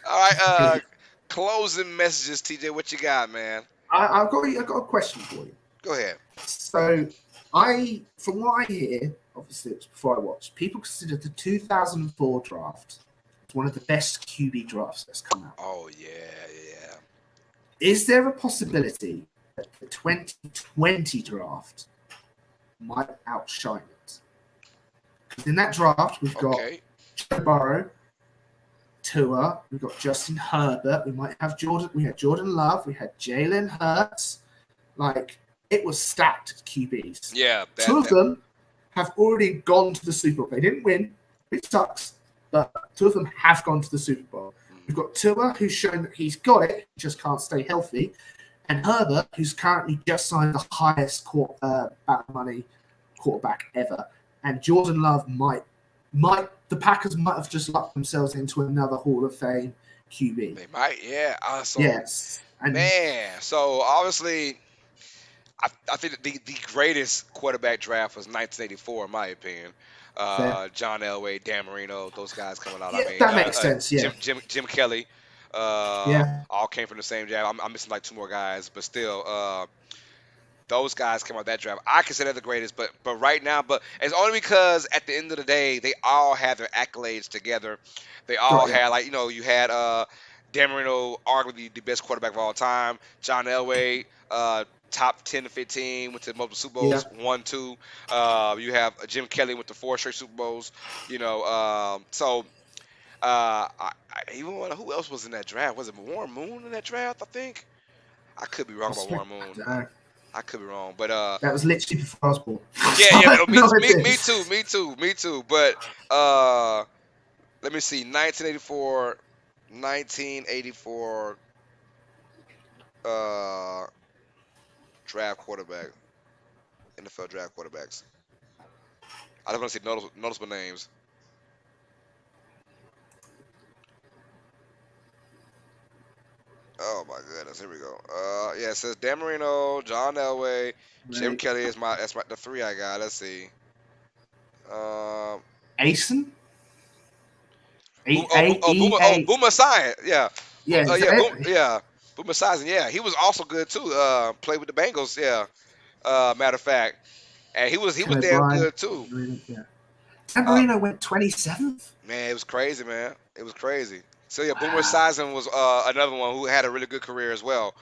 All right. Closing messages, TJ. What you got, man? I've got a question for you. Go ahead. So, from what I hear, obviously it was before I watched, people consider the 2004 draft one of the best QB drafts that's come out. Oh yeah. Is there a possibility that the 2020 draft might outshine it? Because in that draft, we've got Joe Burrow, Tua, we've got Justin Herbert, we might have Jordan. We had Jordan Love, we had Jalen Hurts. Like, it was stacked at QBs. Yeah. Two of them have already gone to the Super Bowl. They didn't win, which sucks, but two of them have gone to the Super Bowl. We've got Tua, who's shown that he's got it, he just can't stay healthy, and Herbert, who's currently just signed the highest money quarterback ever. And Jordan Love might the Packers might have just lucked themselves into another Hall of Fame QB. They might, yeah. Yes. And man, so obviously, I think the greatest quarterback draft was 1984, in my opinion. John Elway, Dan Marino, those guys coming out. Yeah, I mean, that makes sense. Yeah. Jim Kelly, all came from the same draft. I'm missing like two more guys, but still, those guys came out that draft. I consider the greatest, but right now, it's only because at the end of the day, they all had their accolades together. They all had, like, you had Dan Marino, arguably the best quarterback of all time. John Elway, top 10 to 15, went to multiple Super Bowls, 1, 2. You have Jim Kelly with the 4 straight Super Bowls. Who else was in that draft? Was it Warren Moon in that draft? I think. I could be wrong about Warren Moon. I could be wrong, but that was literally before I was born. Yeah. Me too. But let me see, 1984 draft quarterback, NFL draft quarterbacks. I just want to see noticeable names. Oh my goodness, here we go. It says Dan Marino, John Elway, Jim Kelly is that's the 3 I got. Let's see. Asen? Boomer Science, yeah. Yeah. Boomer Science, yeah. He was also good too. Played with the Bengals, yeah. Matter of fact, and he was damn good too. Dan Marino went 27th. Man, it was crazy, man. It was crazy. So yeah, Boomer Esiason was another one who had a really good career as well.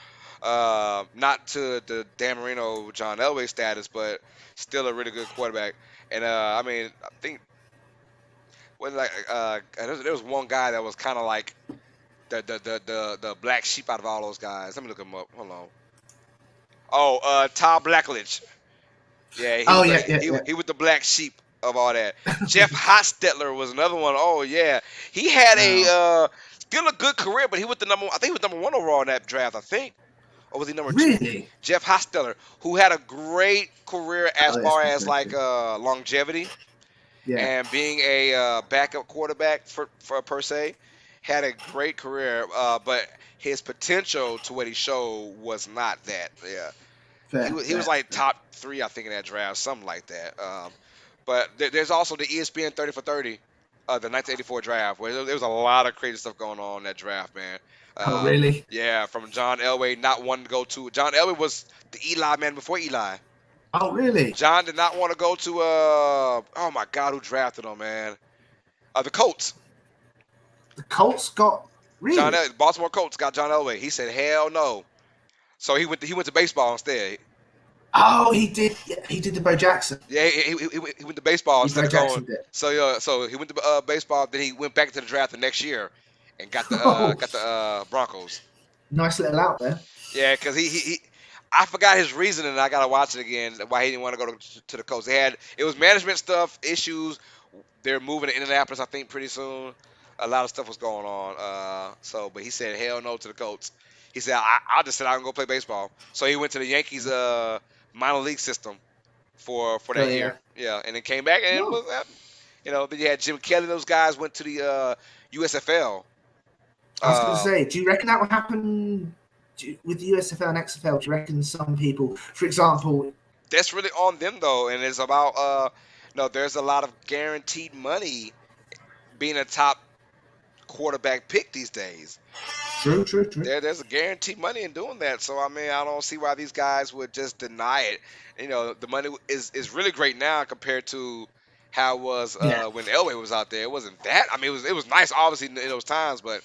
Not to the Dan Marino, John Elway status, but still a really good quarterback. And I think there was one guy that was kind of like the black sheep out of all those guys. Let me look him up. Hold on. Oh, Todd Blackledge. Yeah. He was the black sheep of all that. Jeff Hostetler was another one. Oh yeah, he had still a good career, but he was I think he was number 1 overall in that draft. I think, or was he number 2? Really? Jeff Hostetler, who had a great career as far as like longevity, and being a backup quarterback for per se, had a great career. But his potential to what he showed was not that. Yeah, he was like top 3, I think, in that draft, something like that. But there's also the ESPN 30 for 30, the 1984 draft, where there was a lot of crazy stuff going on in that draft, man. Oh, really? Yeah, from John Elway not wanting to go to. John Elway was the Eli man before Eli. Oh, really? John did not want to go to, oh my God, who drafted him, man? The Colts. The Colts got, really? Baltimore Colts got John Elway. He said, hell no. So he went to baseball instead. Oh, he did. Yeah, he did the Bo Jackson. Yeah, he went to baseball instead of going. So he went to baseball. Then he went back to the draft the next year, and got the Broncos. Nice little out there. Yeah, because I forgot his reasoning. I gotta watch it again. Why he didn't want to go to the Colts. It was management stuff, issues. They're moving to Indianapolis, I think, pretty soon. A lot of stuff was going on. But he said hell no to the Colts. He said I'll just sit out and go play baseball. So he went to the Yankees minor league system for that year. Yeah, and then came back and then you had Jim Kelly. Those guys went to the USFL. I was going to say, do you reckon that would happen with the USFL and XFL, do you reckon some people, for example, That's really on them though, and it's about no. There's a lot of guaranteed money being a top quarterback pick these days. true, true, true. There's a guaranteed money in doing that. So I mean, I don't see why these guys would just deny it. The money is really great now compared to how it was Yeah. when Elway was out there. It wasn't that. I mean, it was nice, obviously, in those times, but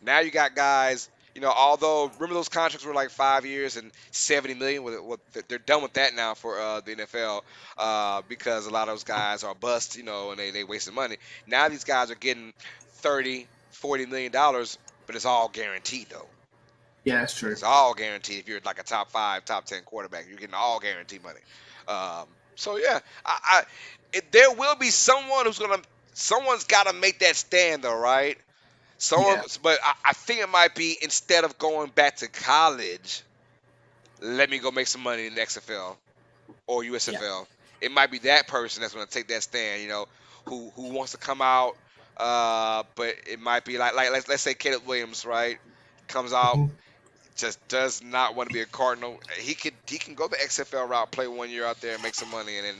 now you got guys. Although remember those contracts were like 5 years and 70 million. They're done with that now for the NFL because a lot of those guys are bust. And they wasting money. Now these guys are getting 30, $40 million, but it's all guaranteed though. Yeah, that's true. It's all guaranteed. If you're like a top 5, top 10 quarterback, you're getting all guaranteed money. So yeah, there will be someone's got to make that stand though, right? Yeah. But I think it might be instead of going back to college, let me go make some money in the XFL or USFL. It might be that person that's going to take that stand, who wants to come out. But it might be like let's say Caleb Williams, right? Comes out, Mhm. just does not want to be a Cardinal. He can go the XFL route, play 1 year out there, and make some money, and then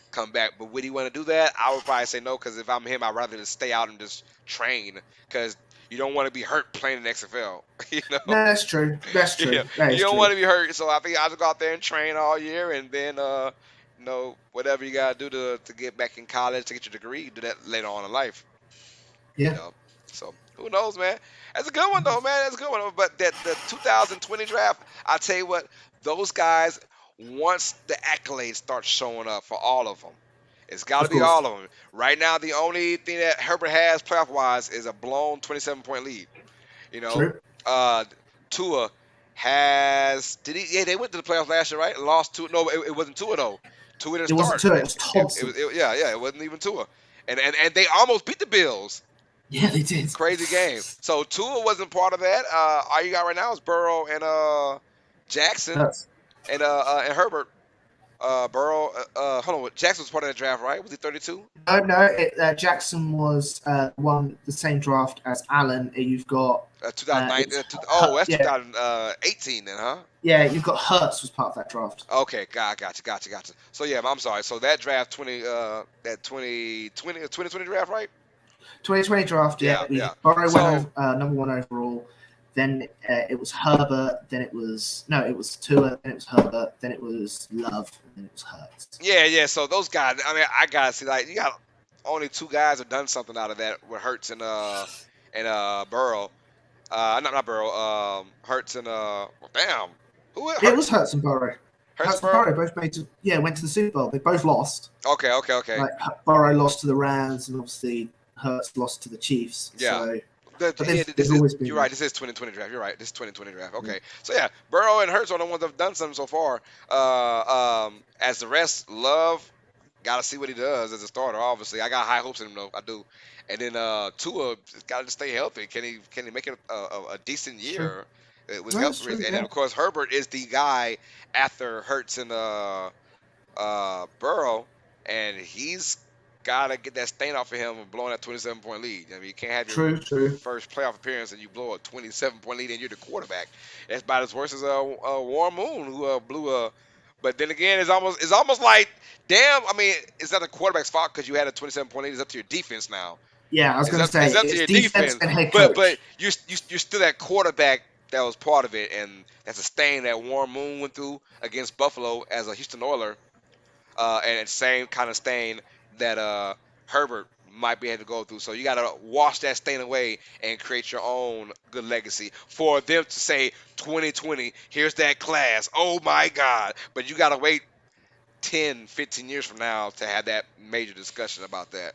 come back. But would he want to do that? I would probably say no, because if I'm him, I'd rather just stay out and just train, because you don't want to be hurt playing in the XFL. No, that's true. That's true. Yeah, That you is don't true. want to be hurt. So I think I'll just go out there and train all year, and then whatever you gotta do to get back in college to get your degree, do that later on in life. Yeah. So who knows, man? That's a good one though, man. That's a good one. But the 2020 draft, I tell you what, those guys, once the accolades start showing up for all of them, it's got to Of be course. all of them. Right now, the only thing that Herbert has playoff wise is a blown 27-point lead. True. Tua has did he? Yeah, they went to the playoffs last year, right? Lost to no, it wasn't Tua though. Tua didn't It wasn't start. Tua, it was Thompson. Yeah, it wasn't even Tua, and they almost beat the Bills. Yeah, they did. Crazy game. So Tua wasn't part of that. All you got right now is Burrow and Jackson Hurts. and Herbert. Burrow. Hold on. Jackson was part of that draft, right? Was he 32? No. Jackson was won the same draft as Allen. You've got 2009. it's That's yeah. 2018 then, huh? Yeah, you've got Hurts was part of that draft. Okay, gotcha. So yeah, I'm sorry. So that draft 2020 draft, right? 2020 draft. Yeah. Burrow So- went number 1 overall. Then it was Herbert. Then it was Tua. Then it was Herbert. Then it was Love. And then it was Hurts. Yeah. So those guys. I mean, I gotta see, like, you got only 2 guys have done something out of that with Hurts and Burrow. Not Burrow. Hurts and damn. Who? It was Hurts and Burrow. Hurts Hurts and Burrow both went to the Super Bowl. They both lost. Okay. Like Burrow lost to the Rams, and obviously Hurts lost to the Chiefs. Yeah. So, This always been. you're right. This is 2020 draft. You're right. This is 2020 draft. Okay. So yeah, Burrow and Hurts are the ones that have done something so far. As the rest, Love, gotta see what he does as a starter. Obviously, I got high hopes in him though. I do. And then Tua got to stay healthy. Can he make it a decent year? It was health True, reasons. And then of course Herbert is the guy after Hurts and Burrow, and he's gotta get that stain off of him and blowing that 27-point lead. I mean, you can't have your True. first playoff appearance and you blow a 27-point lead and you're the quarterback. That's about as worse as a Warren Moon who blew a. But then again, it's almost like, damn. I mean, it's not the quarterback's fault because you had a 27-point lead. It's up to your defense now. Yeah, I was going to say It's up to your defense and head coach. But you're still that quarterback that was part of it, and that's a stain that Warren Moon went through against Buffalo as a Houston Oiler, and same kind of stain that Herbert might be able to go through. So you got to wash that stain away and create your own good legacy for them to say 2020, here's that class. Oh my God. But you got to wait 10, 15 years from now to have that major discussion about that.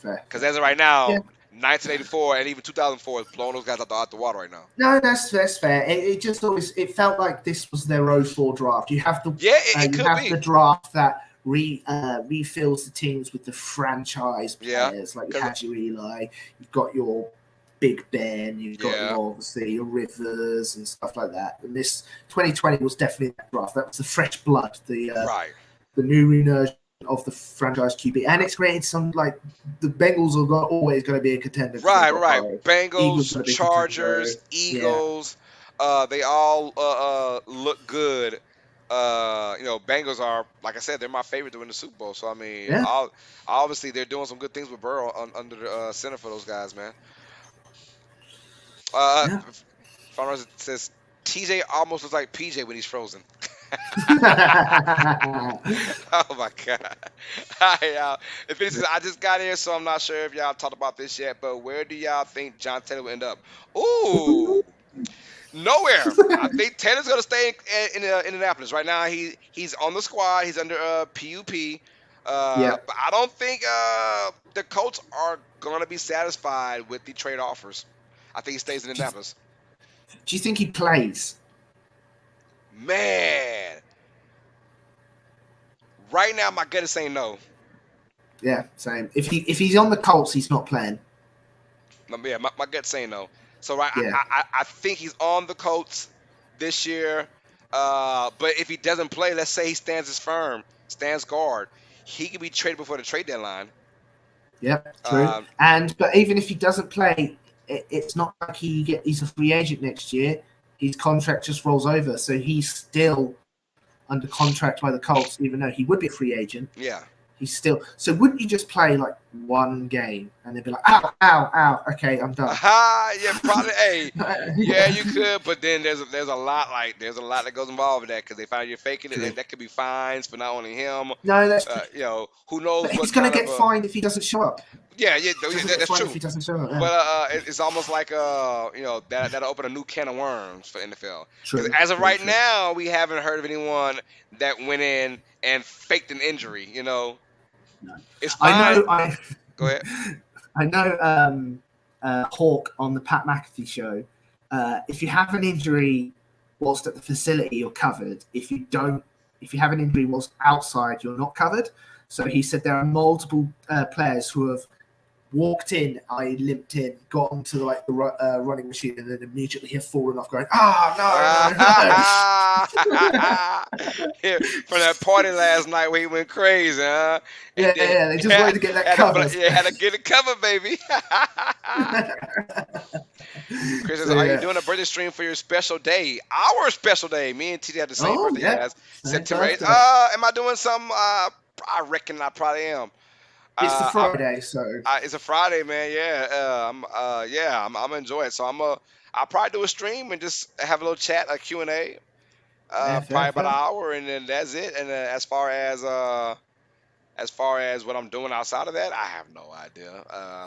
Because as of right now, 1984 and even 2004 is blowing those guys out the water right now. No, that's fair. It just always felt like this was their 04 draft. You have to the draft that refills the teams with the franchise players. Like you had your Eli, you've got your Big Ben, you've got your, obviously your Rivers and stuff like that. And this 2020 was definitely that draft. That was the fresh blood, the new reemergence of the franchise QB, and it's created some, like, the Bengals are always going to be a contender. Right. Bengals, Chargers, Eagles. They all look good. Bengals are, like I said, they're my favorite to win the Super Bowl. So I mean, Yeah, obviously they're doing some good things with Burrow under the center for those guys, man. Uh, yeah. Farmers says TJ almost looks like PJ when he's frozen. Oh my god! All right, y'all. If it's, I just got here, so I'm not sure if y'all talked about this yet. But where do y'all think John Taylor will end up? Ooh, nowhere. I think Taylor's gonna stay in Indianapolis right now. He's on the squad. He's under PUP. Yeah. But I don't think the Colts are gonna be satisfied with the trade offers. I think he stays in Indianapolis. Do you think he plays? Man, right now my gut is saying no. Yeah, same. If he's on the Colts, he's not playing. Yeah, my gut's saying no. So right, Yeah. I think he's on the Colts this year. But if he doesn't play, let's say he stands guard, he could be traded before the trade deadline. Yep, true. But even if he doesn't play, it's not like he's a free agent next year. His contract just rolls over, so he's still under contract by the Colts, even though he would be a free agent. Yeah. He's still. So wouldn't you just play like one game and they'd be like, ow, ow, ow, okay, I'm done. Yeah, probably. Hey, yeah, you could, but then there's a lot that goes involved with that because they find you're faking it, and that could be fines for not only him. No, that's who knows? But he's gonna get fined if he doesn't show up. Yeah, that's true. If he doesn't show up, yeah. But it's almost like that'll open a new can of worms for NFL. True. As of right now, we haven't heard of anyone that went in and faked an injury. No. It's fine. Go ahead. I know Hawk on the Pat McAfee show. If you have an injury whilst at the facility, you're covered. If you have an injury whilst outside, you're not covered. So he said there are multiple players who have walked in, limped in, got onto the running machine, and then immediately have fallen off, going, Yeah, from that party last night where he went crazy, huh? Yeah, they just wanted to get that covered. Had to get it covered, baby. Chris says, are you doing a birthday stream for your special day? Our special day. Me and TJ have the same birthday as September 8th. Am I doing something? I reckon I probably am. It's the Friday, so it's a Friday, man. Yeah, I'm enjoy it. So I'll probably do a stream and just have a little chat, a Q&A, probably about an hour, and then that's it. And as far as what I'm doing outside of that, I have no idea.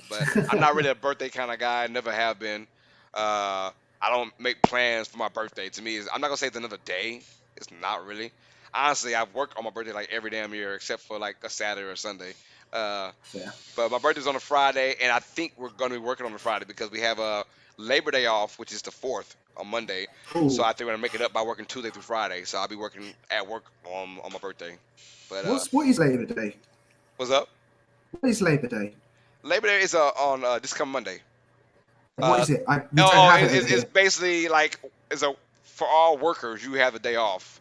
But I'm not really a birthday kind of guy. Never have been. I don't make plans for my birthday. To me, I'm not gonna say it's another day. It's not really. Honestly, I've worked on my birthday like every damn year except for like a Saturday or Sunday. But my birthday's on a Friday, and I think we're going to be working on a Friday because we have a Labor Day off, which is the 4th on Monday. Ooh. So I think we're going to make it up by working Tuesday through Friday. So I'll be working at work on my birthday. But what is Labor Day? What's up? What is Labor Day? Labor Day is on this coming Monday. What is it? It's basically like for all workers, you have a day off.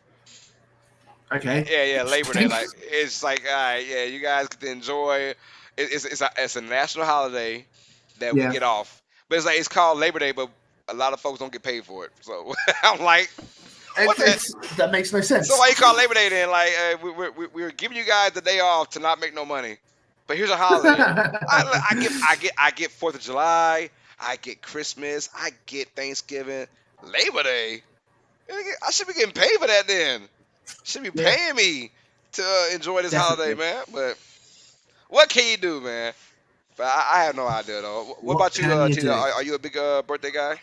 Okay. Yeah, Labor Day. Like it's like, all right, yeah, you guys get to enjoy. It's a national holiday that we get off, but it's called Labor Day, but a lot of folks don't get paid for it. So I'm like, that makes no sense. So why you call Labor Day then? Like we're giving you guys the day off to not make no money, but here's a holiday. I get 4th of July, I get Christmas, I get Thanksgiving, Labor Day. I should be getting paid for that then. Should be paying me to enjoy this holiday, man. But what can you do, man? But I have no idea though. What about you, Tina? Are you a big birthday guy?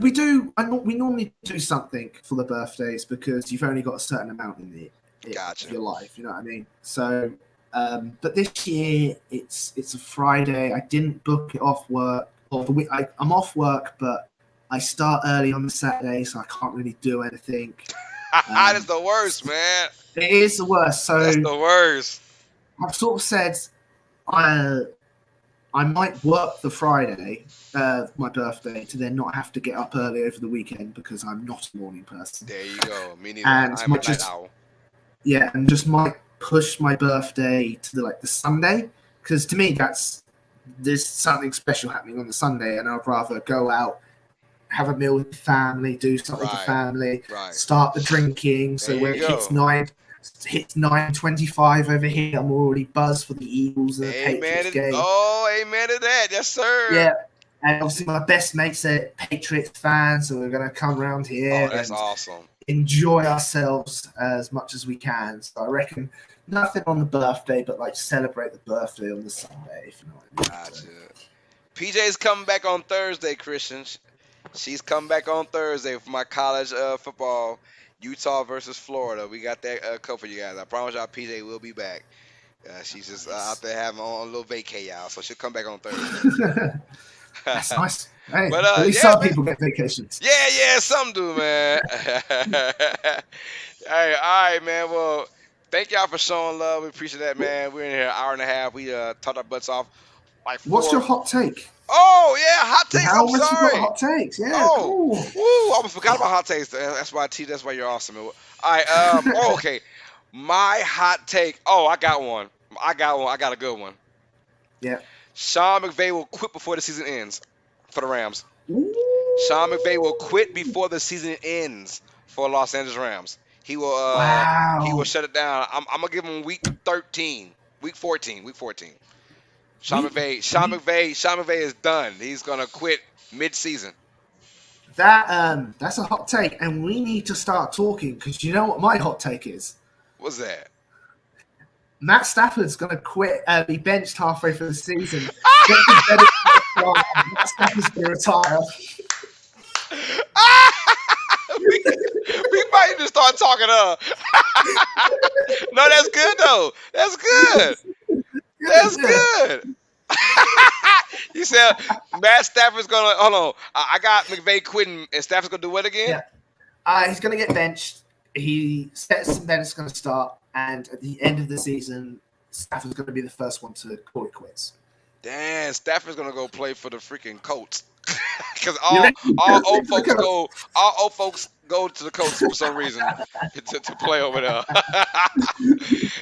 We normally do something for the birthdays because you've only got a certain amount in your life. You know what I mean? So, but this year it's a Friday. I didn't book it off work. Or the week I'm off work, but I start early on the Saturday, so I can't really do anything. That's the worst, man. It is the worst. So that's the worst. I've sort of said I might work the Friday, my birthday, to then not have to get up early over the weekend because I'm not a morning person. There you go. Me neither. And I'm a night owl. Yeah, and just might push my birthday to the Sunday because to me there's something special happening on the Sunday, and I'd rather go out, have a meal with the family, do something with the Right. family, Right. start the drinking. There So when you it hits go. 9:25 over here, I'm already buzzed for the Eagles and the Patriots game. Amen to that. Yes, sir. Yeah, and obviously my best mate's a Patriots fan, so we're gonna come around Oh, here that's and awesome. enjoy ourselves as much as we can. So I reckon nothing on the birthday, but like celebrate the birthday on the Sunday, if you know what I mean. Gotcha. PJ's coming back on Thursday, Christian. She's coming back on Thursday for my college football, Utah versus Florida. We got that covered for you guys. I promise y'all, PJ will be back. She's just out there having on a little vacay, y'all. So she'll come back on Thursday. That's nice. Hey, But at least yeah, some man. people get vacations. Yeah, some do, man. Hey, all right, man. Well, thank y'all for showing love. We appreciate that, man. We're in here an hour and a half. We talked our butts off like What's 4. your hot take? Oh yeah, hot We takes. I'm always got sorry. hot takes. Yeah, Oh, cool. woo! I almost forgot about hot takes. That's why That's why you're awesome. All right. Oh, okay. My hot take. Oh, I got one. I got a good one. Yeah. Sean McVay will quit before the season ends for the Rams. Ooh. Sean McVay will quit before the season ends for Los Angeles Rams. He will Wow. shut it down. I'm gonna give him week 13, week 14. Sean McVay is done. He's gonna quit mid-season. That's a hot take, and we need to start talking because you know what my hot take is. What's that? Matt Stafford's going to quit, be benched halfway through the season. Matt Stafford's going to retire. we might just start talking up. No, that's good though. That's good. That's good. You said Matt Stafford's gonna hold on. I got McVay quitting, and Stafford's gonna do what again? Yeah. He's going to get benched. He sets and then it's going to start, and at the end of the season, Stafford's going to be the first one to call it quits. Damn, Stafford's gonna go play for the freaking Colts. Because all old folks go to the Colts for some reason to play over there.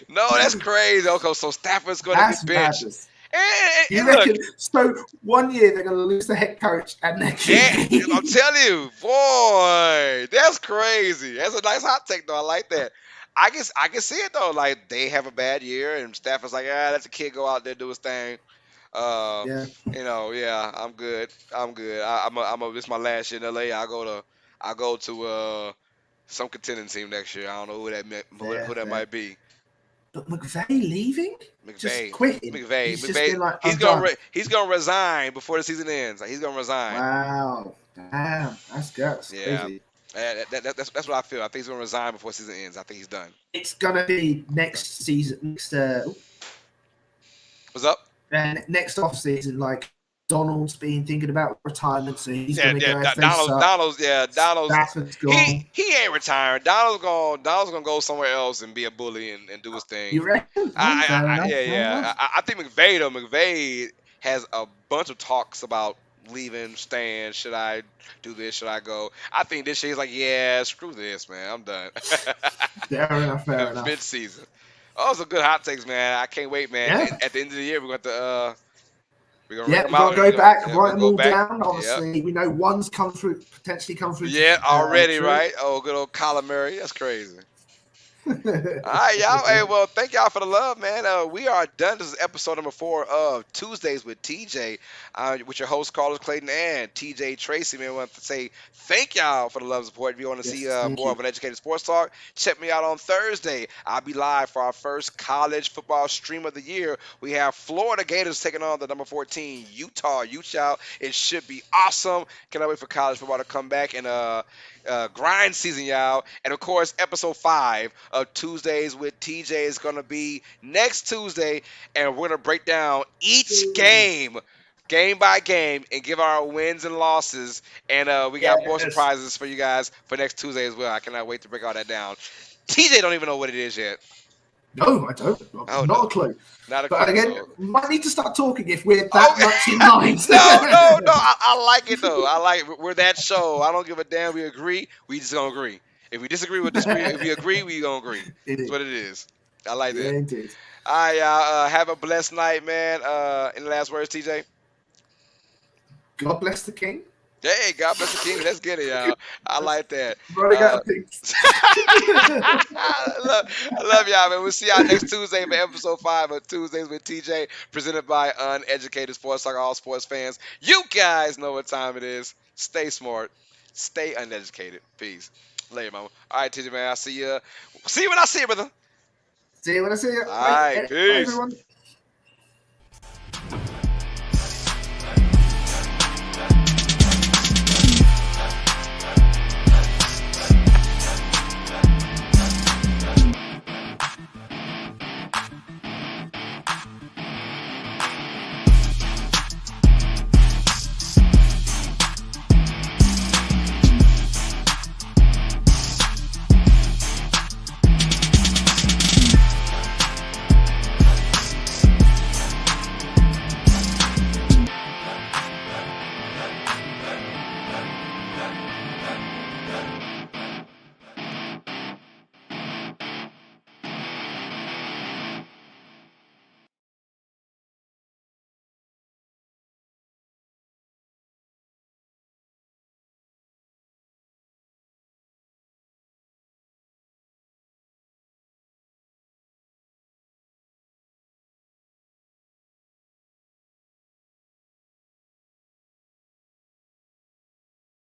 No, that's crazy. Okay, so Stafford's gonna That's be benched. madness. And Look, look, so 1 year they're going to lose the head coach and their QB. I'm telling you, boy, that's crazy. That's a nice hot take, though. I like that. I can see it though. Like they have a bad year, and Stafford's like, let the kid go out there do his thing. Yeah. I'm good. This is my last year in LA. I go to some contending team next year. I don't know who that might be. But McVay leaving? Just quitting. McVay. He's gonna resign before the season ends. He's gonna resign. Wow. Damn. That's crazy. That's what I feel. I think he's gonna resign before the season ends. I think he's done. It's gonna be next season. What's up? And next off season, like Donald's been thinking about retirement, so he's gonna go. Donald's. Stafford's gone. He ain't retiring. Donald's gonna go somewhere else and be a bully and do his thing. You reckon? I think McVay has a bunch of talks about leaving, staying. Should I do this? Should I go? I think this year he's like, yeah, screw this, man. I'm done. Fair enough. Mid-season. Oh, it's a good hot takes, man. I can't wait, man. Yeah. At the end of the year, we're going to we're gonna go back, write them all down. Obviously, we know one's potentially come through. Yeah, already, right? Oh, good old Kyler Murray. That's crazy. All right, y'all. Hey, well, thank y'all for the love, man. We are done. This is episode number 4 of Tuesdays with TJ, with your host, Carlos Clayton, and TJ Tracy. Man, I want to say thank y'all for the love and support. If you want to see more of an educated sports talk, check me out on Thursday. I'll be live for our first college football stream of the year. We have Florida Gators taking on the number 14 Utah Utes. It should be awesome. Cannot wait for college football to come back and grind season, y'all. And of course, episode 5 of Tuesdays with TJ is going to be next Tuesday, and we're going to break down each game by game and give our wins and losses, and we got more surprises for you guys for next Tuesday as well. I cannot wait to break all that down. TJ don't even know what it is yet. No, I don't. Not a clue. Not a but clue. Again, we might need to start talking if we're that much in line. No. I like it though. I like it. We're that show. I don't give a damn. We agree. We just gonna agree. If we disagree, we'll disagree. If we agree, we gonna agree. That's what it is. I like that. Yeah, indeed. All right, y'all. Have a blessed night, man. Any last words, TJ? God bless the king. Hey, God bless the King. Let's get it, y'all. I like that. Running out of things. I love y'all, man. We'll see y'all next Tuesday for episode 5 of Tuesdays with TJ, presented by Uneducated Sports Talk. All sports fans, you guys know what time it is. Stay smart, stay uneducated. Peace. Later, mama. All right, TJ, man. I'll see you. See you when I see you, brother. See you when I see you. All Bye. right, Bye, peace. everyone.